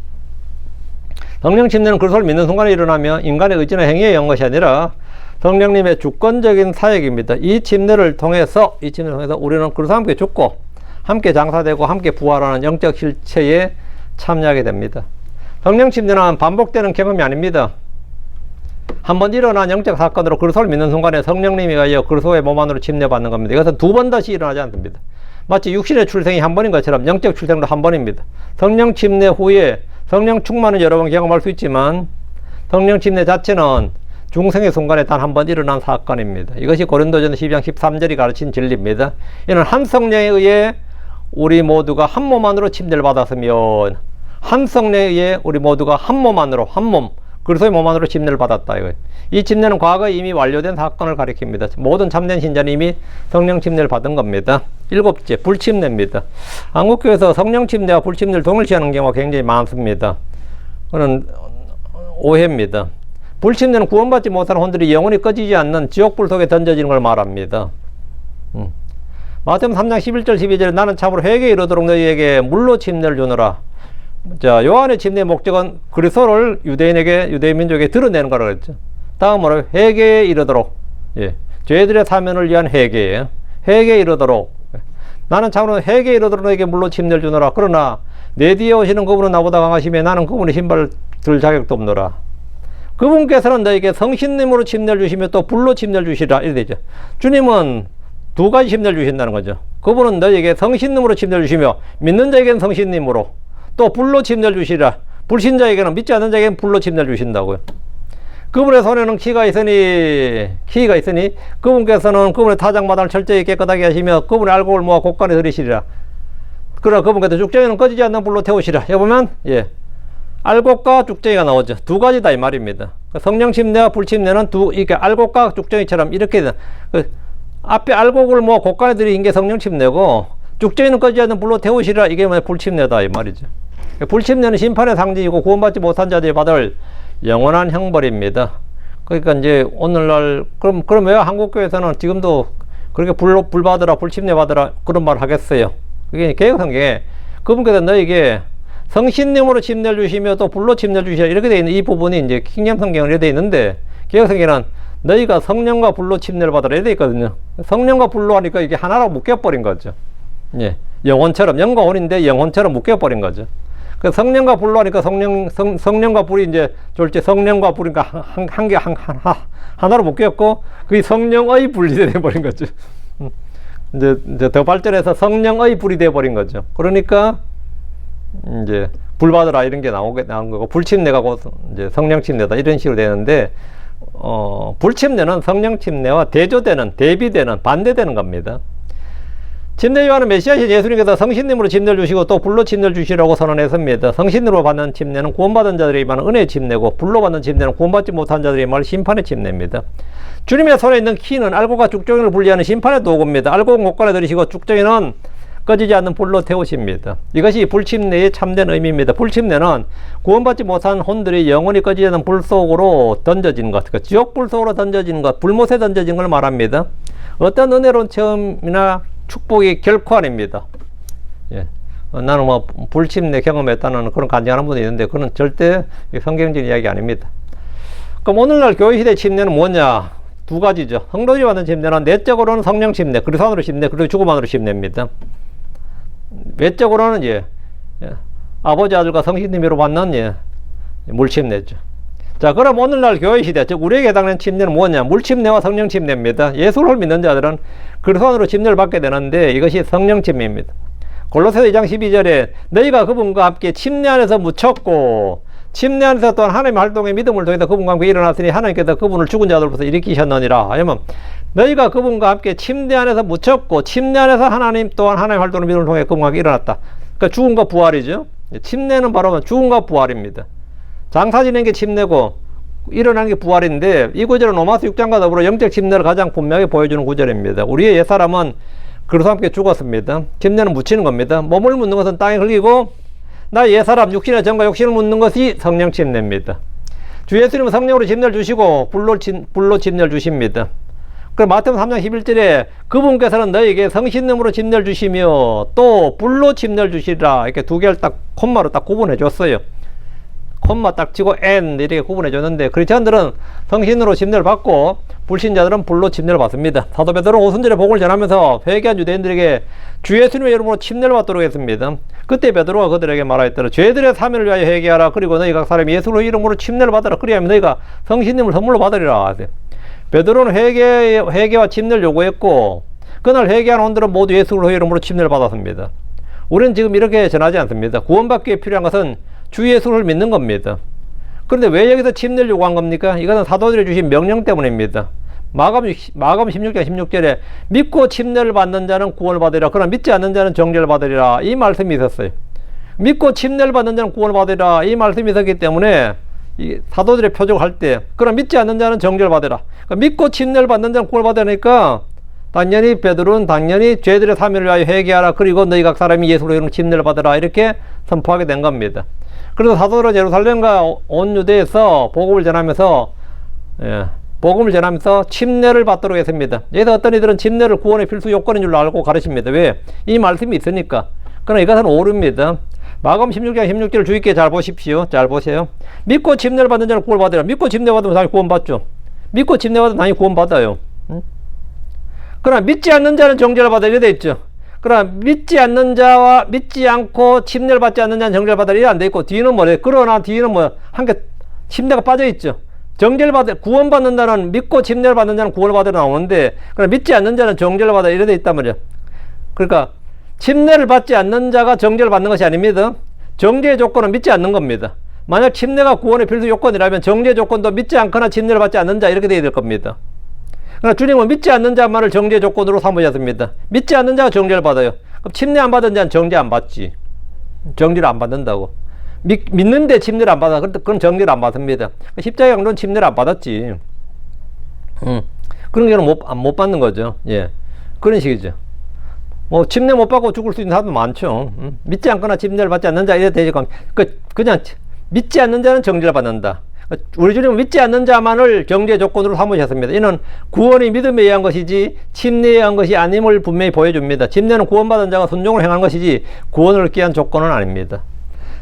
성령 침례는 그리스도를 믿는 순간에 일어나며 인간의 의지나 행위에 의한 것이 아니라 성령님의 주권적인 사역입니다. 이 침례를 통해서 우리는 그리스도와 함께 죽고 함께 장사되고 함께 부활하는 영적 실체에 참여하게 됩니다. 성령 침례는 반복되는 경험이 아닙니다. 한번 일어난 영적 사건으로 그리스도를 믿는 순간에 성령님이 가여 그리스도의 몸 안으로 침례받는 겁니다. 이것은 두 번 다시 일어나지 않습니다. 마치 육신의 출생이 한 번인 것처럼 영적 출생도 한 번입니다. 성령 침례 후에 성령 충만은 여러 번 경험할 수 있지만 성령 침례 자체는 중생의 순간에 단 한 번 일어난 사건입니다. 이것이 고린도전서 12장 13절이 가르친 진리입니다. 이는 한 성령에 의해 우리 모두가 한 몸 안으로 침례를 받았으면 한 성령에 의해 우리 모두가 한 몸 안으로 그리스도의 몸 안으로 침례를 받았다 이거예요. 이 침례는 과거에 이미 완료된 사건을 가리킵니다. 모든 참된 신자는 이미 성령 침례를 받은 겁니다. 일곱째, 불침례입니다. 한국교회에서 성령 침례와 불침례를 동일시하는 경우가 굉장히 많습니다. 그건 오해입니다. 불침례는 구원받지 못하는 혼들이 영원히 꺼지지 않는 지옥불 속에 던져지는 걸 말합니다. 마태복음 3장 11절 12절에 나는 참으로 회개에 이르도록 너희에게 물로 침례를 주노라. 자, 요한의 침례의 목적은 그리스도를 유대인 민족에게 드러내는 거라고 했죠. 다음으로 회개에 이르도록, 예, 죄들의 사면을 위한 회개에 이르도록, 나는 참으로 회개에 이르도록 너에게 물로 침례를 주노라. 그러나 내 뒤에 오시는 그분은 나보다 강하시며 나는 그분의 신발을 들 자격도 없노라. 그분께서는 너에게 성신님으로 침례를 주시며 또 불로 침례를 주시라. 이렇게 되죠. 주님은 두 가지 침례를 주신다는 거죠. 그분은 너에게 성신님으로 침례를 주시며 믿는 자에게는 성신님으로 또 불로 침례를 주시라. 불신자에게는, 믿지 않는 자에게는 불로 침례를 주신다고요. 그분의 손에는 키가 있으니 그분께서는 그분의 타작마당을 철저히 깨끗하게 하시며 그분의 알곡을 모아 곳간에 들이시리라. 그러나 그분께서 죽정이는 꺼지지 않는 불로 태우시라. 여기 보면, 예, 알곡과 죽정이가 나오죠. 두 가지다 이 말입니다. 성령 침례와 불 침례는 이렇게 알곡과 죽정이처럼 이렇게 앞에 알곡을 모아 곳간에 들이신 게 성령 침례고 죽정이는 꺼지지 않는 불로 태우시라. 이게 불 침례다 이 말이죠. 불 침례는 심판의 상징이고 구원받지 못한 자들이 받을 영원한 형벌입니다. 그러니까 이제 오늘날 그럼 왜 한국교회에서는 지금도 그렇게 불 받으라, 불 침례 받으라 그런 말 하겠어요? 그게 개혁성경에 그분께서 너에게 성신님으로 침례를 주시며 또 불로 침례를 주시라 이렇게 되어 있는 이 부분이 이제 킹잼 성경에 이렇게 되어 있는데 개혁성경에는 너희가 성령과 불로 침례를 받으라 이렇게 되어 있거든요. 성령과 불로 하니까 이게 하나로 묶여버린 거죠. 예, 영혼처럼, 영과 혼인데 영혼처럼 묶여버린 거죠. 그 성령과 불로 하니까 성령과 불이 이제 졸지 성령과 불이니까 하나로 묶였고, 그게 성령의 불이 돼버린 거죠. 이제 더 발전해서 성령의 불이 돼버린 거죠. 그러니까 이제 불 받으라 이런 게 나온 거고, 불침례가 곧 이제 성령 침례다 이런 식으로 되는데, 불침례는 성령 침례와 대조되는, 대비되는, 반대되는 겁니다. 침례 요한은 메시아신 예수님께서 성신님으로 침례를 주시고 또 불로 침례를 주시라고 선언했습니다. 성신으로 받는 침례는 구원받은 자들에게 임하는 은혜의 침례고, 불로 받는 침례는 구원받지 못한 자들에게 임할 심판의 침례입니다. 주님의 손에 있는 키는 알곡과 죽정이를 분리하는 심판의 도구입니다. 알곡은 목관에 들이시고 죽정이는 꺼지지 않는 불로 태우십니다. 이것이 불침례의 참된 의미입니다. 불침례는 구원받지 못한 혼들이 영원히 꺼지지 않는 불 속으로 던져지는 것, 그러니까 지옥불 속으로 던져지는 것, 불못에 던져진 걸 말합니다. 어떤 은혜로운 체험이나 축복이 결코 아닙니다. 예. 나는 뭐 불침례 경험했다는 그런 간증하는 분이 있는데, 그건 절대 성경적인 이야기 아닙니다. 그럼 오늘날 교회 시대 침례는 뭐냐? 두 가지죠. 성도들이 받는 침례는 내적으로는 성령 침례, 그리스도안으로 침례, 그리고 죽음안으로 침례입니다. 외적으로는 아버지 아들과 성신님으로 받는 물침례죠. 자, 그럼 오늘날 교회 시대, 즉 우리에게 해당하는 침례는 뭐냐? 물침례와 성령 침례입니다. 예수를 믿는 자들은 그리스도안으로 침례를 받게 되는데, 이것이 성령 침례입니다. 골로새서 2장 12절에 너희가 그분과 함께 침례 안에서 묻혔고, 침례 안에서 또한 하나님의 활동에 믿음을 통해서 그분과 함께 일어났으니 하나님께서 그분을 죽은 자들로부터 일으키셨느니라. 아니면 너희가 그분과 함께 침례 안에서 묻혔고, 침례 안에서 하나님 또한 하나님의 활동을 믿음을 통해 그분과 함께 일어났다. 그러니까 죽음과 부활이죠. 침례는 바로 죽음과 부활입니다. 장사 지낸 게 침례고 일어나는 게 부활인데, 이 구절은 로마서 6장과 더불어 영적 침례를 가장 분명하게 보여주는 구절입니다. 우리의 옛사람은 그리스도와 함께 죽었습니다. 침례는 묻히는 겁니다. 몸을 묻는 것은 땅에 흘리고, 나의 옛사람 육신의 정과 욕심을 묻는 것이 성령 침례입니다. 주 예수님은 성령으로 침례를 주시고 불로 침례를 주십니다. 그럼 마태복음 3장 11절에 그분께서는 너에게 성신님으로 침례를 주시며 또 불로 침례를 주시리라, 이렇게 두 개를 딱 콤마로 딱 구분해 줬어요. 콤마 딱 치고 N 이렇게 구분해 줬는데, 크리스천들은 성신으로 침례를 받고 불신자들은 불로 침례를 받습니다. 사도 베드로는 오순절에 복음을 전하면서 회개한 유대인들에게 주 예수님의 이름으로 침례를 받도록 했습니다. 그때 베드로가 그들에게 말하였더라. 죄들의 사면을 위하여 회개하라. 그리고 너희 각 사람이 예수의 이름으로 침례를 받으라. 그리하면 너희가 성신님을 선물로 받으리라. 베드로는 회개와 침례를 요구했고, 그날 회개한 혼들은 모두 예수의 이름으로 침례를 받았습니다. 우리는 지금 이렇게 전하지 않습니다. 구원받기에 필요한 것은 주 예수를 믿는 겁니다. 그런데 왜 여기서 침례를 요구한 겁니까? 이것은 사도들이 주신 명령 때문입니다. 마감 16장 16절에 믿고 침례를 받는 자는 구원을 받으리라. 그러나 믿지 않는 자는 정죄를 받으리라. 이 말씀이 있었어요. 믿고 침례를 받는 자는 구원을 받으리라. 이 말씀이 있었기 때문에 이 사도들의 표적할 때, 그러나 믿지 않는 자는 정죄를 받으라. 그러니까 믿고 침례를 받는 자는 구원을 받으니까 당연히 베드로는 당연히 죄들의 사면을 위하여 회개하라. 그리고 너희 각 사람이 예수로 이름 침례를 받으라. 이렇게 선포하게 된 겁니다. 그래서 사도들은 예루살렘과 온 유대에서 복음을 전하면서 침례를 받도록 했습니다. 여기서 어떤 이들은 침례를 구원의 필수 요건인 줄로 알고 가르칩니다. 왜? 이 말씀이 있으니까. 그러나 이것은 오류입니다. 마감 16장 16절을 주의 있게 잘 보십시오. 잘 보세요. 믿고 침례를 받는 자는 구원을 받으라. 믿고 침례 받으면 당연히 구원받죠. 믿고 침례 받으면 당연히 구원받아요. 그러나 믿지 않는 자는 정죄를 받으라. 이래 돼 있죠. 그러나 믿지 않는 자와 믿지 않고 침례를 받지 않는 자는 정죄를 받으라. 이래 안 돼 있고, 뒤는 뭐래? 그러나 뒤는 한 개 침례가 빠져 있죠. 정죄를 받으라. 구원받는다는, 믿고 침례를 받는 자는 구원을 받으러 나오는데, 그러나 믿지 않는 자는 정죄를 받으라. 이래 돼 있단 말이야. 그러니까 침례를 받지 않는 자가 정죄를 받는 것이 아닙니다. 정죄의 조건은 믿지 않는 겁니다. 만약 침례가 구원의 필수 요건이라면 정죄의 조건도 믿지 않거나 침례를 받지 않는 자, 이렇게 돼야 될 겁니다. 그러나 주님은 믿지 않는 자만을 정죄 조건으로 삼으셨습니다. 믿지 않는 자가 정죄를 받아요. 그럼 침례 안 받은 자는 정죄 안 받지. 정죄를 안 받는다고. 믿는데 침례를 안 받아. 그럼 정죄를 안 받습니다. 십자가 강도는 침례를 안 받았지. 그런 경우는 못 받는 거죠. 예. 그런 식이죠. 뭐 침례 못 받고 죽을 수 있는 사람도 많죠. 믿지 않거나 침례를 받지 않는 자, 이래 되지. 그냥 믿지 않는 자는 정죄를 받는다. 우리 주님은 믿지 않는 자만을 정죄 조건으로 삼으셨습니다. 이는 구원이 믿음에 의한 것이지 침례에 의한 것이 아님을 분명히 보여줍니다. 침례는 구원받은 자가 순종을 행한 것이지 구원을 얻기 위한 조건은 아닙니다.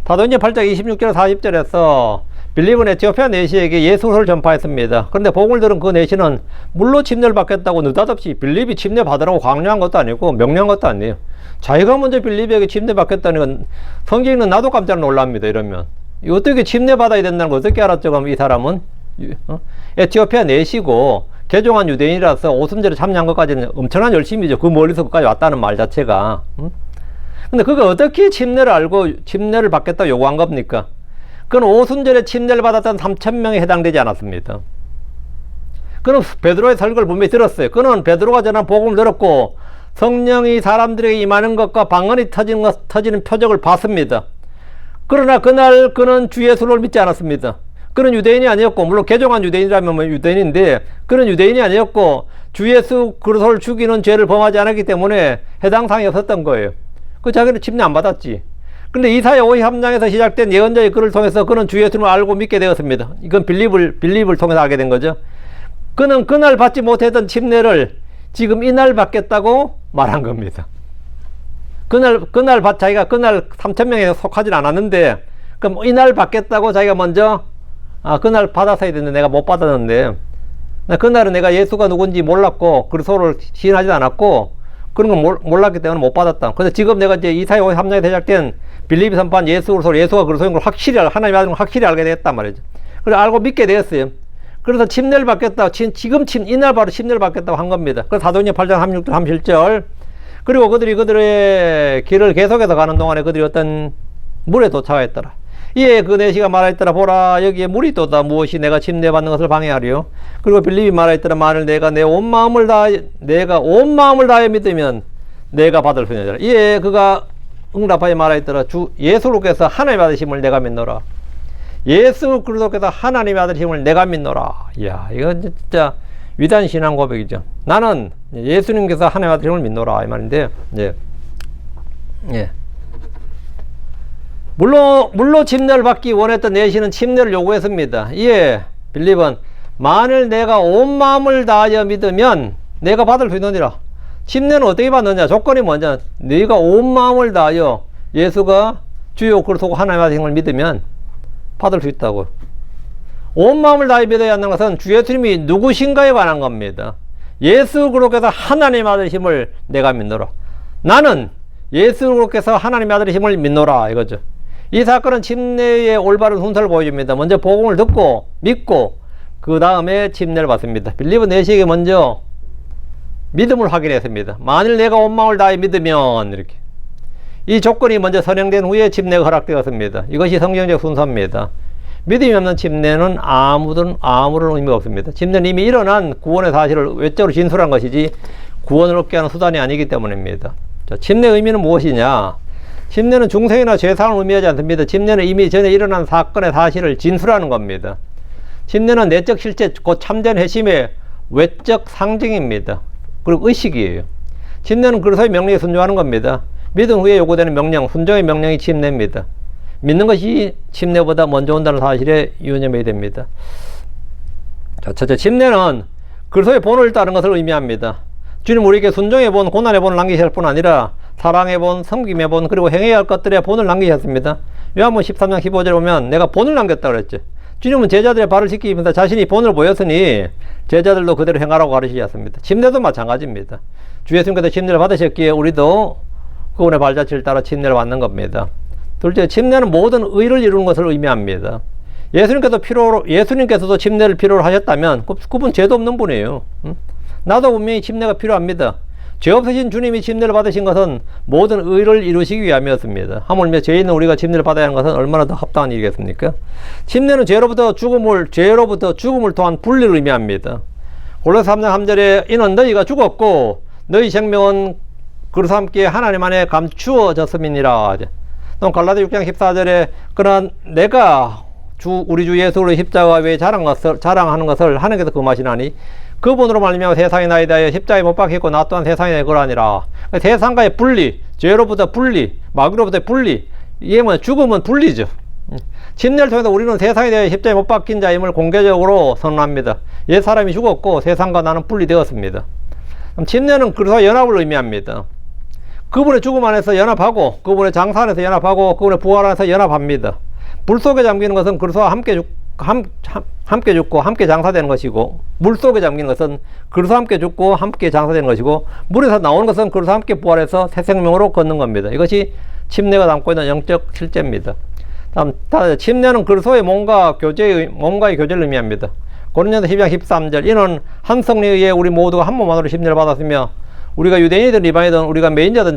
사도행전 8장 26절 40절에서 빌립은 에티오피아 내시에게 예수를 전파했습니다. 그런데 복음을 들은 그 내시는 물로 침례를 받겠다고 느닷없이 빌립이 침례 받으라고 강요한 것도 아니고 명령한 것도 아니에요. 자기가 먼저 빌립에게 침례 받겠다는 건 성경 읽는 나도 깜짝 놀랍니다. 이러면 어떻게 침례 받아야 된다는 걸 어떻게 알았죠? 그럼 이 사람은 에티오피아 내시고 개종한 유대인이라서 오순절에 참여한 것까지는 엄청난 열심이죠. 그 멀리서 그까지 왔다는 말 자체가. 근데 그거 어떻게 침례를 알고 침례를 받겠다고 요구한 겁니까? 그건 오순절에 침례를 받았던 3,000명에 해당되지 않았습니다. 그는 베드로의 설교를 분명히 들었어요. 그는 베드로가 전한 복음을 들었고 성령이 사람들에게 임하는 것과 방언이 터지는 표적을 봤습니다. 그러나 그날 그는 주 예수를 믿지 않았습니다. 그는 유대인이 아니었고, 물론 개종한 유대인이라면 유대인인데 그는 유대인이 아니었고 주 예수 그리스도를 죽이는 죄를 범하지 않았기 때문에 해당 사항이 없었던 거예요. 그 자기는 침례 안 받았지. 근데 이사야 53장에서 시작된 예언자의 글을 통해서 그는 주 예수를 알고 믿게 되었습니다. 이건 빌립을 통해서 알게 된 거죠. 그는 그날 받지 못했던 침례를 지금 이날 받겠다고 말한 겁니다. 자기가 그날 3,000명에 속하진 않았는데, 그럼 이날 받겠다고 자기가 먼저, 그날 받았어야 되는데 내가 못 받았는데, 그날은 내가 예수가 누군지 몰랐고, 그리스도를 시인하지도 않았고, 그런 건 몰랐기 때문에 못 받았다. 근데 지금 내가 이제 이사야 53장에 시작된 빌립이 선포한 예수가 그리스도인 걸 확실히, 하나님의 아들인 걸 확실히 알게 됐단 말이죠. 그래서 알고 믿게 되었어요. 그래서 침례를 받겠다고, 이날 바로 침례를 받겠다고 한 겁니다. 그래서 사도행전 8장 36절, 37절. 그리고 그들의 길을 계속해서 가는 동안에 그들이 어떤 물에 도착하였더라. 이에 그 내시가 말하였더라. 보라, 여기에 물이 있도다. 무엇이 내가 침례받는 것을 방해하리요? 그리고 빌립이 말하였더라. 만일 내가 온 마음을 다하여 믿으면 내가 받을 수 있느니라. 이에 그가 응답하여 말하였더라. 주 예수께서 하나님의 아들심을 내가 믿노라. 예수 그리스도께서 하나님의 아들심을 내가 믿노라. 이야, 이건 진짜 위대한 신앙 고백이죠. 나는 예수님께서 하나님의 아들심을 믿노라 이 말인데, 물로 침례를 받기 원했던 내시는 침례를 요구했습니다. 이에 빌립은 만일 내가 온 마음을 다하여 믿으면 내가 받을 수 있느니라. 침례는 어떻게 받느냐? 조건이 뭐냐? 네가 온 마음을 다하여 예수가 주요 그리스도고 하나님의 아들심을 믿으면 받을 수 있다고. 온 마음을 다해 믿어야 하는 것은 주 예수님이 누구신가에 관한 겁니다. 예수 그리스도께서 하나님의 아들심을 내가 믿노라. 나는 예수 그리스도께서 하나님의 아들심을 믿노라 이거죠. 이 사건은 침례의 올바른 순서를 보여줍니다. 먼저 복음을 듣고 믿고 그 다음에 침례를 받습니다. 빌립은 내시에게 먼저 믿음을 확인했습니다. 만일 내가 온 마음을 다해 믿으면 이렇게. 이 조건이 먼저 선행된 후에 침례가 허락되었습니다. 이것이 성경적 순서입니다. 믿음이 없는 침례는 아무런 의미가 없습니다. 침례는 이미 일어난 구원의 사실을 외적으로 진술한 것이지 구원을 얻게 하는 수단이 아니기 때문입니다. 자, 침례의 의미는 무엇이냐? 침례는 중생이나 죄사함을 의미하지 않습니다. 침례는 이미 전에 일어난 사건의 사실을 진술하는 겁니다. 침례는 내적 실제 곧 참된 회심의 외적 상징입니다. 그리고 의식이에요. 침례는 그리스도의 명령에 순종하는 겁니다. 믿은 후에 요구되는 명령, 순종의 명령이 침례입니다. 믿는 것이 침례보다 먼저 온다는 사실에 유념해야 됩니다. 자, 첫째, 침례는 그리스도의 본을 따른 것을 의미합니다. 주님 우리에게 순종의 본, 고난의 본을 남기실 뿐 아니라 사랑의 본, 섬김의 본, 그리고 행해야 할 것들의 본을 남기셨습니다. 요한복음 13장 15절에 보면 내가 본을 남겼다고 그랬죠. 주님은 제자들의 발을 씻기면서 자신이 본을 보였으니 제자들도 그대로 행하라고 가르치셨습니다. 침례도 마찬가지입니다. 주 예수님께서 침례를 받으셨기에 우리도 그분의 발자취를 따라 침례를 받는 겁니다. 둘째, 침례는 모든 의를 이루는 것을 의미합니다. 예수님께서도 침례를 필요로 하셨다면 그분 죄도 없는 분이에요. 나도 분명히 침례가 필요합니다. 죄 없으신 주님이 침례를 받으신 것은 모든 의를 이루시기 위함이었습니다. 하물며 죄 있는 우리가 침례를 받아야 하는 것은 얼마나 더 합당한 일이겠습니까? 침례는 죄로부터 죽음을 통한 분리를 의미합니다. 골로새 3장 3절에 이는 너희가 죽었고 너희 생명은 그리스도와 함께 하나님 안에 감추어졌음이니라. 또 갈라디아 6장 14절에 그러나 내가 우리 주 예수를 십자가 외에 자랑하는 것을 하나님께서 금하시나니 그분으로 말미암아 세상에 나에 대하여 십자가에 못 박혔고 나 또한 세상에 내 거라니라. 세상과의 분리, 죄로부터 분리, 마귀로부터 분리. 이게 뭐 죽음은 분리죠. 침례를 통해서 우리는 세상에 대하여 십자가에 못 박힌 자임을 공개적으로 선언합니다. 옛 사람이 죽었고 세상과 나는 분리되었습니다. 그럼 침례는 그리스도와 연합을 의미합니다. 그분의 죽음 안에서 연합하고 그분의 장사 안에서 연합하고 그분의 부활 안에서 연합합니다. 불 속에 잠기는 것은 그리스도와 함께 함께 죽고 함께 장사되는 것이고, 물속에 잠기는 것은 그리스도와 함께 죽고 함께 장사되는 것이고, 물에서 나오는 것은 그리스도와 함께 부활해서 새 생명으로 걷는 겁니다. 이것이 침례가 담고 있는 영적 실제입니다. 다음, 침례는 그리스도의 몸과의 교제를 의미합니다. 고린도서 12장 13절, 이는 한 성령에 의해 우리 모두가 한 몸 안으로 침례를 받았으며 우리가 유대인이든 이방이든 우리가 매인자든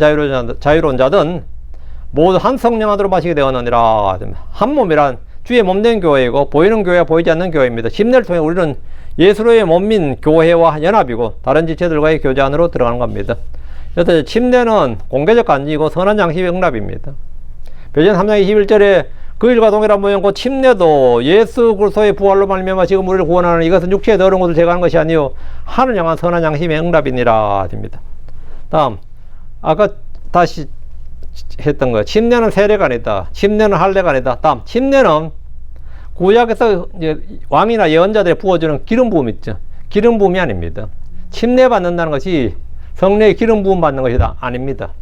자유로운 자든 모두 한 성령 안으로 마시게 되었느니라. 한 몸이란 주의 몸된 교회이고 보이는 교회와 보이지 않는 교회입니다. 침례를 통해 우리는 예수로의 몸인 교회와 연합이고 다른 지체들과의 교제 안으로 들어가는 겁니다. 그래서 침례는 공개적 간증이고 선한 양심의 응답입니다. 베드로전 3장 21절에 그 일과 동일한 모양고 침례도 예수 그리스도의 부활로 말미암아 지금 우리를 구원하는 이것은 육체의 더러운 것을 제거하는 것이 아니요 하늘 향한 선한 양심의 응답이니라 됩니다. 다음, 아까 다시 했던 거예요. 침례는 세례가 아니다. 침례는 할례가 아니다. 다음, 침례는 구약에서 이제 왕이나 예언자들이 부어주는 기름 부음 있죠. 기름 부음이 아닙니다. 침례 받는다는 것이 성령의 기름 부음 받는 것이다. 아닙니다.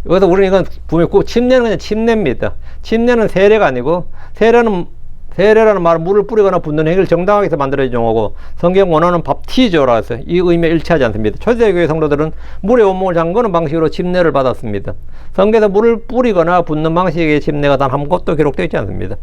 여기서 우리는 이건 분명히 침례는 그냥 침례입니다. 침례는 세례가 아니고, 세례라는 말은 물을 뿌리거나 붓는 행위를 정당하게 해서 만들어진 용어고, 성경 원어는 밥티조라 해서 이 의미에 일치하지 않습니다. 초대교회 성도들은 물에 온몸을 잠그는 방식으로 침례를 받았습니다. 성경에서 물을 뿌리거나 붓는 방식의 침례가 단 한 곳도 기록되어 있지 않습니다.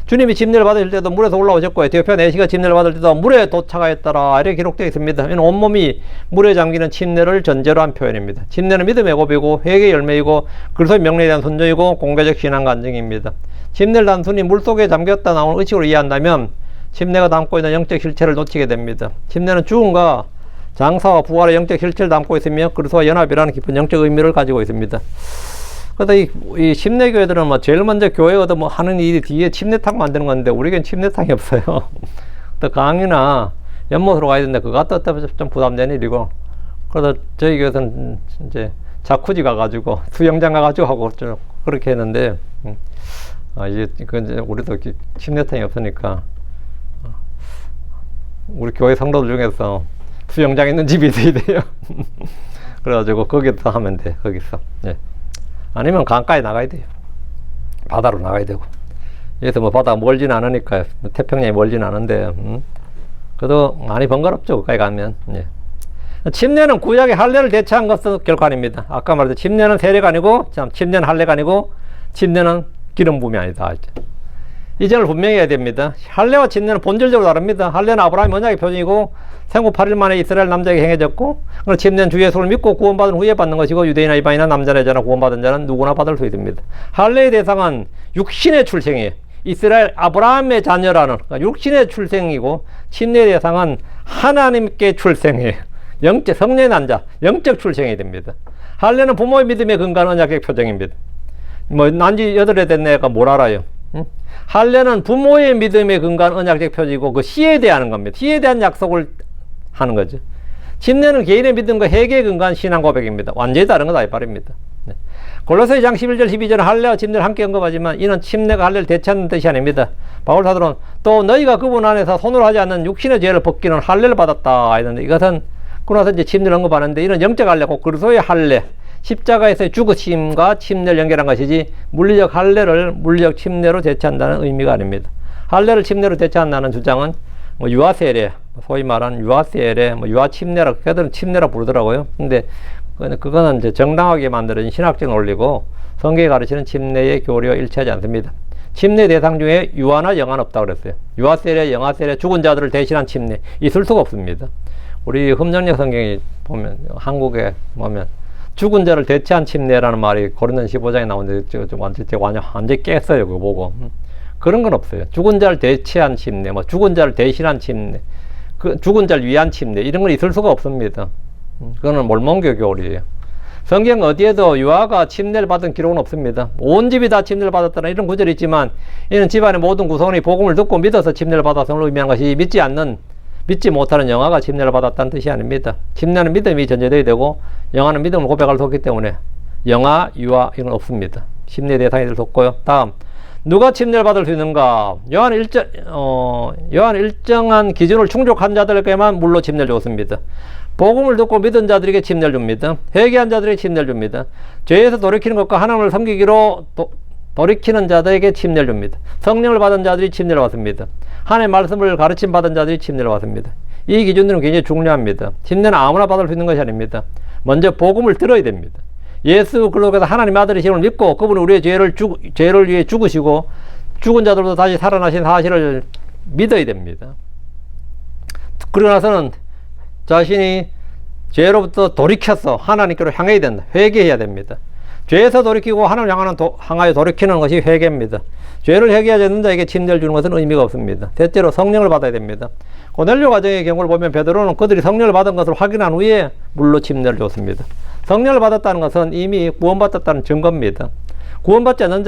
주님이 침례를 받을 때도 물에서 올라오셨고, 에티오피아 내시가 침례를 받을 때도 물에 도착하였더라 이렇게 기록되어 있습니다. 이는 온몸이 물에 잠기는 침례를 전제로 한 표현입니다. 침례는 믿음의 고백이고 회개의 열매이고 그리스도의 명령에 대한 순종이고 공개적 신앙 간증입니다. 침례를 단순히 물속에 잠겼다 나오는 의식으로 이해한다면 침례가 담고 있는 영적 실체를 놓치게 됩니다. 침례는 죽음과 장사와 부활의 영적 실체를 담고 있으며 그리스도와 연합이라는 깊은 영적 의미를 가지고 있습니다. 그래서 이 침례교회들은 뭐 제일 먼저 교회가 뭐 하는 일이 뒤에 침례탕 만드는 건데 우리에겐 침례탕이 없어요. 또 강의나 연못으로 가야 되는데 그거 갖다 좀 부담되는 일이고, 그래서 저희 교회에서는 이제 자쿠지 가가지고 수영장 가가지고 하고 좀 그렇게 했는데, 이제 우리도 침례탕이 없으니까 우리 교회 성도들 중에서 수영장 있는 집이 있어야 돼요. 그래가지고 거기서 하면 돼. 거기서. 예. 아니면 강가에 나가야 돼요. 바다로 나가야 되고. 여기서 뭐 바다가 멀진 않으니까, 태평양이 멀진 않은데, 그래도 많이 번거롭죠. 거기 가면. 예. 침례는 구약의 할례를 대체한 것은 결코 아닙니다. 아까 말했듯이 침례는 세례가 아니고, 침례는 할례가 아니고, 침례는 기름 부음이 아니다. 이 점을 분명히 해야 됩니다. 할례와 침례는 본질적으로 다릅니다. 할례는 아브라함의 언약의 표징이고 생후 8일 만에 이스라엘 남자에게 행해졌고, 침례는 주 예수를 믿고 구원받은 후에 받는 것이고, 유대인이나 이방인이나 남자나 여자나 구원받은 자는 누구나 받을 수 있습니다. 할례의 대상은 육신의 출생이에요. 이스라엘 아브라함의 자녀라는, 그러니까 육신의 출생이고, 침례의 대상은 하나님께 출생이에요. 영적 성령의 난자, 영적 출생이 됩니다. 할례는 부모의 믿음에 근거한 언약의 표정입니다. 뭐 난지 8해 됐네 가 뭘 알아요? 할례는 부모의 믿음에 근거한 언약적 표지고 그 씨에 대한 겁니다. 씨에 대한 약속을 하는 거죠. 침례는 개인의 믿음과 회개에 근거한 신앙 고백입니다. 완전히 다른 거다 이 말입니다. 네. 골로새장 11절 12절은 할례와 침례를 함께 언급하지만 이는 침례가 할례를 대체하는 뜻이 아닙니다. 바울 사도는 또 너희가 그분 안에서 손으로 하지 않는 육신의 죄를 벗기는 할례를 받았다 했는데, 이것은 그러나서 이제 침례를 언급하는데, 이는 영적 할례고 그리스도의 할례, 십자가에서의 죽으심과 침례를 연결한 것이지 물리적 할례를 물리적 침례로 대체한다는 의미가 아닙니다. 할례를 침례로 대체한다는 주장은 뭐 유아세례, 소위 말하는 유아세례, 뭐 유아침례라, 그들은 침례라 부르더라고요. 근데 그거는 이제 정당하게 만들어진 신학적 논리고 성경이 가르치는 침례의 교리와 일치하지 않습니다. 침례 대상 중에 유아나 영아는 없다고 그랬어요. 유아세례, 영아세례, 죽은 자들을 대신한 침례 있을 수가 없습니다. 우리 흠정력 성경이 보면, 한국에 보면 죽은 자를 대체한 침례라는 말이 고린도서 15장에 나오는데 완전히 깼어요. 그거 보고. 그런 건 없어요. 죽은 자를 대체한 침례, 뭐 죽은 자를 대신한 침례, 죽은 자를 위한 침례, 이런 건 있을 수가 없습니다. 그거는 몰몬교 교리예요. 성경 어디에도 유아가 침례를 받은 기록은 없습니다. 온 집이 다 침례를 받았다는 이런 구절이 있지만, 이는 집안의 모든 구성원이 복음을 듣고 믿어서 침례를 받았음을 의미하는 것이, 믿지 못하는 영아가 침례를 받았다는 뜻이 아닙니다. 침례는 믿음이 전제되어야 되고, 영아는 믿음을 고백할 수 없기 때문에 영아, 유아 이건 없습니다. 침례 대상이 될 수 없고요. 다음, 누가 침례를 받을 수 있는가? 요한 일정한 기준을 충족한 자들에게만 물로 침례를 줬습니다. 복음을 듣고 믿은 자들에게 침례를 줍니다. 회개한 자들에게 침례를 줍니다. 죄에서 돌이키는 것과 하나님을 섬기기로 돌이키는 자들에게 침례를 줍니다. 성령을 받은 자들이 침례를 받습니다. 하나님의 말씀을 가르침 받은 자들이 침례를 받습니다. 이 기준들은 굉장히 중요합니다. 침례는 아무나 받을 수 있는 것이 아닙니다. 먼저 복음을 들어야 됩니다. 예수 그리스도께서 하나님의 아들이심을 믿고 그분이 우리의 죄를 위해 죽으시고 죽은 자들도 다시 살아나신 사실을 믿어야 됩니다. 그러고 나서는 자신이 죄로부터 돌이켜서 하나님께로 향해야 된다. 회개해야 됩니다. 죄에서 돌이키고 하나님을 향하여 돌이키는 것이 회개입니다. 죄를 회개하지 않는 자에게 침례를 주는 것은 의미가 없습니다. 대체로 성령을 받아야 됩니다. 고넬료 가정의 경우를 보면 베드로는 그들이 성령을 받은 것을 확인한 후에 물로 침례를 줬습니다. 성령을 받았다는 것은 이미 구원받았다는 증거입니다. 구원받지 않는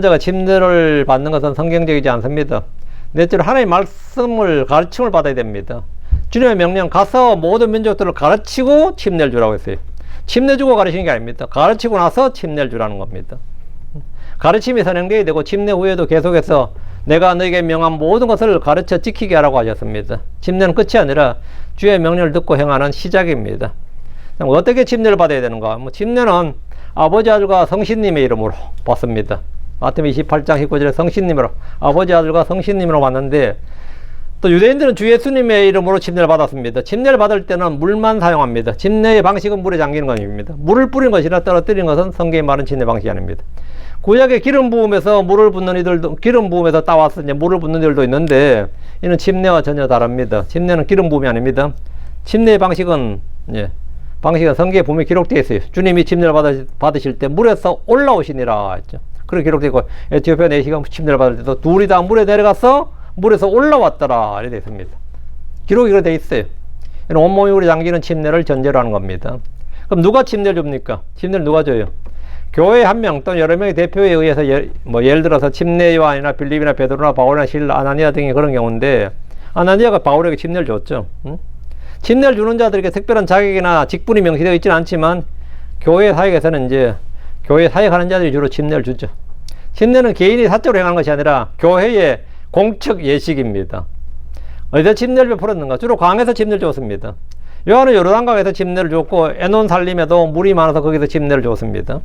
자가 침례를 받는 것은 성경적이지 않습니다. 넷째로 하나님의 말씀을 가르침을 받아야 됩니다. 주님의 명령 가서 모든 민족들을 가르치고 침례를 주라고 했어요. 침례 주고 가르치는 게 아닙니다. 가르치고 나서 침례를 주라는 겁니다. 가르침이 선행되어야 되고 침례 후에도 계속해서 내가 너에게 명한 모든 것을 가르쳐 지키게 하라고 하셨습니다. 침례는 끝이 아니라 주의 명령을 듣고 행하는 시작입니다. 어떻게 침례를 받아야 되는가? 침례는 아버지 아들과 성신님의 이름으로 받습니다. 마태복음 28장 19절에 성신님으로 아버지 아들과 성신님으로 받는데 또 유대인들은 주 예수님의 이름으로 침례를 받았습니다. 침례를 받을 때는 물만 사용합니다. 침례의 방식은 물에 잠기는 것입니다. 물을 뿌리는 것이나 떨어뜨리는 것은 성경이 말하는 침례 방식이 아닙니다. 구약에 기름 부음에서 물을 붓는 이들도 기름 부음에서 따와서 이제 물을 붓는 이들도 있는데 이는 침례와 전혀 다릅니다. 침례는 기름 부음이 아닙니다. 침례의 방식은 성경에 보면 기록되어 있어요. 주님이 침례를 받으실 때 물에서 올라오시니라 했죠. 그렇게 기록되어 있고 에티오피아 내시가 침례를 받을 때도 둘이 다 물에 내려가서 물에서 올라왔더라 이렇게 되어 있습니다. 기록이 그렇게 되어 있어요. 온몸이 물에 잠기는 침례를 전제로 하는 겁니다. 그럼 누가 침례를 줍니까? 침례를 누가 줘요? 교회 한 명 또는 여러 명의 대표에 의해서 예를 들어서 침례 요한이나 빌립이나 베드로나 바울이나 실라, 아나니아 등의 그런 경우인데 아나니아가 바울에게 침례를 줬죠. 침례를 주는 자들에게 특별한 자격이나 직분이 명시되어 있지는 않지만 교회 사역에서는 이제 교회 사역하는 자들이 주로 침례를 주죠. 침례는 개인이 사적으로 행하는 것이 아니라 교회의 공적 예식입니다. 어디서 침례를 베풀었는가? 주로 강에서 침례를 줬습니다. 요한은 요르단강에서 침례를 줬고 에논 산림에도 물이 많아서 거기서 침례를 줬습니다.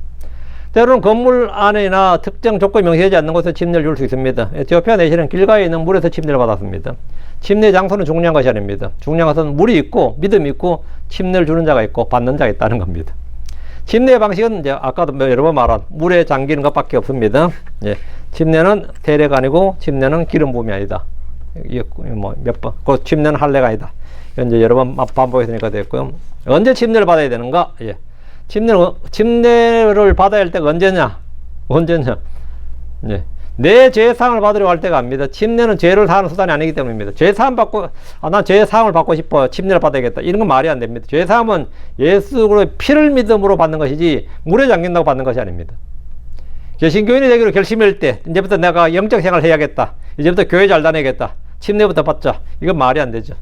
때로는 건물 안이나 특정 조건이 명시되지 않는 곳에서 침례를 줄 수 있습니다. 에티오피아 내시는 길가에 있는 물에서 침례를 받았습니다. 침례 장소는 중요한 것이 아닙니다. 중요한 것은 물이 있고 믿음이 있고 침례를 주는 자가 있고 받는 자가 있다는 겁니다. 침례의 방식은 이제 아까도 여러 번 말한 물에 잠기는 것밖에 없습니다. 침례는 대례가 아니고 침례는 기름 부음이 아니다. 몇 번, 그 침례는 할례가 아니다. 이제 여러 번 반복했으니까 됐고요. 언제 침례를 받아야 되는가? 침례를 받아야 할 때가 언제냐? 내 죄사함을 받으려고 할 때가 아닙니다. 침례는 죄를 사하는 수단이 아니기 때문입니다. 죄사함 받고, 난 죄사함을 받고 싶어. 침례를 받아야겠다. 이런 건 말이 안 됩니다. 죄사함은 예수 그리스도의 피를 믿음으로 받는 것이지 물에 잠긴다고 받는 것이 아닙니다. 개신교인이 되기로 결심할 때 이제부터 내가 영적 생활을 해야겠다. 이제부터 교회 잘 다녀야겠다. 침례부터 받자. 이건 말이 안 되죠.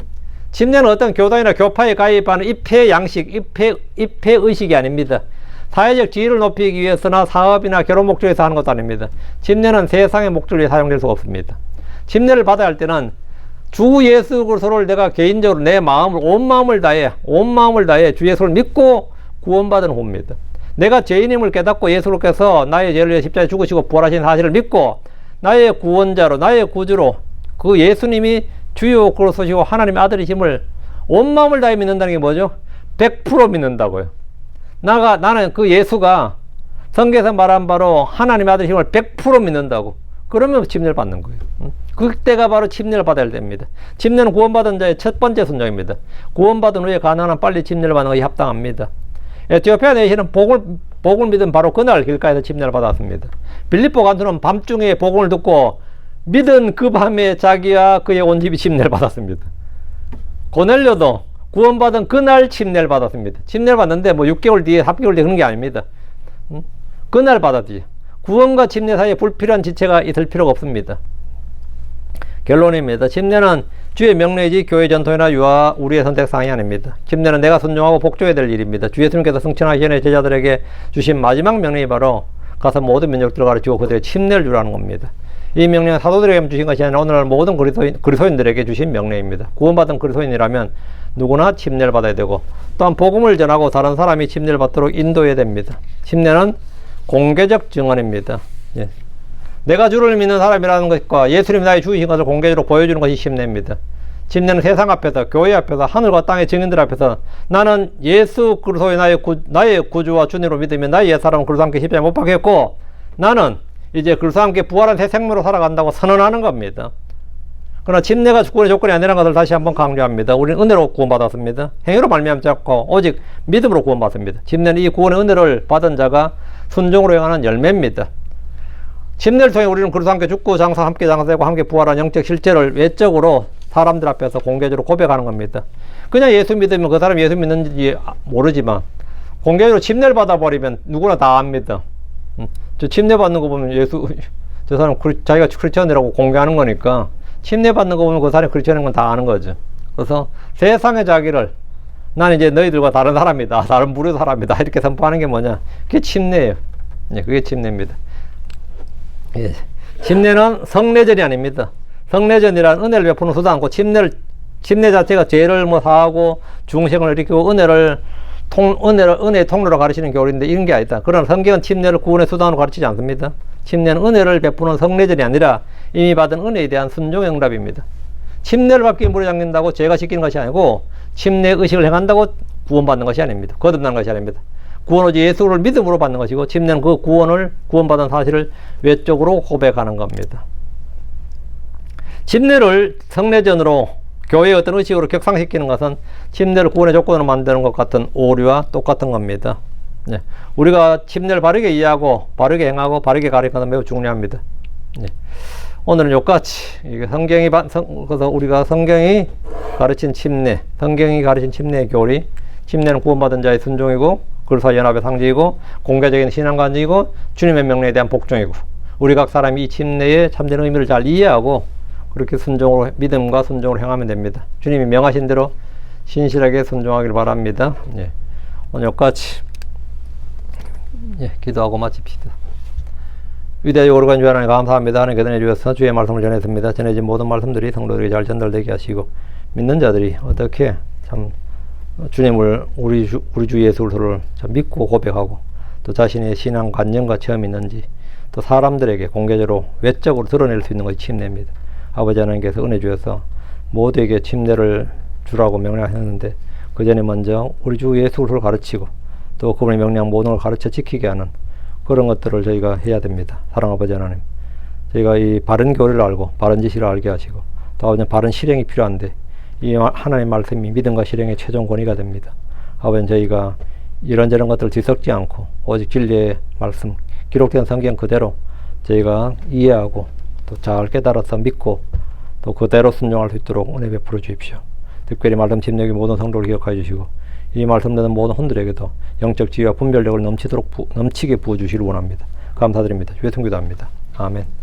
침례는 어떤 교단이나 교파에 가입하는 입회 양식, 입회 의식이 아닙니다. 사회적 지위를 높이기 위해서나 사업이나 결혼 목적에서 하는 것도 아닙니다. 침례는 세상의 목적을 위해 사용될 수가 없습니다. 침례를 받아야 할 때는 주 예수 그리스도를 내가 개인적으로 내 마음을 온 마음을 다해 주 예수를 믿고 구원받은 후입니다. 내가 죄인임을 깨닫고 예수님께서 나의 죄를 위해 십자가에 죽으시고 부활하신 사실을 믿고 나의 구원자로 나의 구주로 그 예수님이 주요 그리스도시고 하나님의 아들이심을 온 마음을 다해 믿는다는 게 뭐죠? 100% 믿는다고요. 나는 그 예수가 성경에서 말한 바로 하나님의 아들이심을 100% 믿는다고. 그러면 침례를 받는 거예요. 그때가 바로 침례를 받아야 됩니다. 침례는 구원받은 자의 첫 번째 순종입니다. 구원받은 후에 가난한 빨리 침례를 받는 것이 합당합니다. 에티오피아 내시는 복을 믿은 바로 그날 길가에서 침례를 받았습니다. 빌립보 간수는 밤중에 복음을 듣고 믿은 그 밤에 자기와 그의 온 집이 침례를 받았습니다. 고넬료도 구원받은 그날 침례를 받았습니다. 침례를 받는데 6개월 뒤에 3개월 뒤에 그런 게 아닙니다. 그날 받았지. 구원과 침례 사이에 불필요한 지체가 있을 필요가 없습니다. 결론입니다. 침례는 주의 명령이지 교회 전통이나 유아 우리의 선택사항이 아닙니다. 침례는 내가 순종하고 복종해야 될 일입니다. 주 예수님께서 승천하기 전에 제자들에게 주신 마지막 명령이 바로 가서 모든 민족들을 가르치고 그들에게 침례를 주라는 겁니다. 이 명령은 사도들에게 주신 것이 아니라 오늘날 모든 그리스도인들에게 주신 명령입니다. 구원받은 그리스도인이라면 누구나 침례를 받아야 되고 또한 복음을 전하고 다른 사람이 침례를 받도록 인도해야 됩니다. 침례는 공개적 증언입니다. 예. 내가 주를 믿는 사람이라는 것과 예수님이 나의 주이신 것을 공개적으로 보여주는 것이 침례입니다. 침례는 세상 앞에서, 교회 앞에서, 하늘과 땅의 증인들 앞에서 나는 예수 그리스도의 나의 구주와 주님으로 믿으며 나의 옛사람은 그리스도와 함께 십자가에 못 박혔고 나는 이제 그리스도와 함께 부활한 새 생명으로 살아간다고 선언하는 겁니다. 그러나 침례가 구원의 조건이 아니라는 것을 다시 한번 강조합니다. 우리는 은혜로 구원받았습니다. 행위로 말미암지 않고 오직 믿음으로 구원받습니다. 침례는 이 구원의 은혜를 받은 자가 순종으로 행하는 열매입니다. 침례를 통해 우리는 그리스도와 함께 죽고 함께 장사되고 함께 부활한 영적 실체를 외적으로 사람들 앞에서 공개적으로 고백하는 겁니다. 그냥 예수 믿으면 그 사람이 예수 믿는지 모르지만 공개적으로 침례를 받아버리면 누구나 다 압니다. 저 침례 받는 거 보면 저 사람 자기가 크리스천이라고 공개하는 거니까 침례 받는 거 보면 그 사람이 크리스천인 건 다 아는 거죠. 그래서 세상의 자기를 나는 이제 너희들과 다른 사람이다, 다른 부류 사람이다 이렇게 선포하는 게 뭐냐? 그게 침례예요. 예, 그게 침례입니다. 예. 침례는 성례전이 아닙니다. 성례전이란 은혜를 베푸는 수단이고 침례 자체가 죄를 사하고 중생을 일으키고 은혜의 통로로 가르치는 교리인데 이런 게 아니다. 그러나 성경은 침례를 구원의 수단으로 가르치지 않습니다. 침례는 은혜를 베푸는 성례전이 아니라 이미 받은 은혜에 대한 순종의 응답입니다. 침례를 받기 위해 물에 잠긴다고 죄가 씻기는 것이 아니고 침례 의식을 행한다고 구원받는 것이 아닙니다. 거듭나는 것이 아닙니다. 구원 오직 예수를 믿음으로 받는 것이고 침례는 그 구원받은 사실을 외적으로 고백하는 겁니다. 침례를 성례전으로 교회의 어떤 의식으로 격상시키는 것은 침례를 구원의 조건으로 만드는 것 같은 오류와 똑같은 겁니다. 예. 우리가 침례를 바르게 이해하고 바르게 행하고 바르게 가르치는 것은 매우 중요합니다. 예. 오늘은 여기까지 그래서 우리가 성경이 가르친 침례, 성경이 가르친 침례의 교리, 침례는 구원받은 자의 순종이고 그리스도와 연합의 상징이고 공개적인 신앙 간증이고 주님의 명령에 대한 복종이고 우리 각 사람이 이 침례의 참된 의미를 잘 이해하고 그렇게 믿음과 순종으로 행하면 됩니다. 주님이 명하신 대로 신실하게 순종하길 바랍니다. 예. 오늘 여기까지 기도하고 마칩시다. 위대하고 거룩한 주 하나님 감사합니다. 하나님 계단해 주셔서 주의 말씀을 전했습니다. 전해진 모든 말씀들이 성도들에게 잘 전달되게 하시고 믿는 자들이 어떻게 참 주님을 우리 주 예수 그리스도를 참 믿고 고백하고 또 자신의 신앙 관념과 체험이 있는지 또 사람들에게 공개적으로 외적으로 드러낼 수 있는 것이 침례입니다. 아버지 하나님께서 은혜 주셔서 모두에게 침례를 주라고 명령하셨는데 그 전에 먼저 우리 주 예수 그리스도를 가르치고 또 그분의 명령 모든 걸 가르쳐 지키게 하는 그런 것들을 저희가 해야 됩니다. 사랑 아버지 하나님, 저희가 이 바른 교리를 알고 바른 지식을 알게 하시고 또 아버지 바른 실행이 필요한데 이 하나님의 말씀이 믿음과 실행의 최종 권위가 됩니다. 아버지 저희가 이런저런 것들을 뒤섞지 않고 오직 진리의 말씀 기록된 성경 그대로 저희가 이해하고 또 잘 깨달아서 믿고 또 그대로 순종할 수 있도록 은혜 베풀어 주십시오. 특별히 말씀 집력의 모든 성도를 기억하여 주시고 이 말씀 듣는 모든 혼들에게도 영적 지혜와 분별력을 넘치게 부어주시길 원합니다. 감사드립니다. 주의 성기도합니다. 아멘.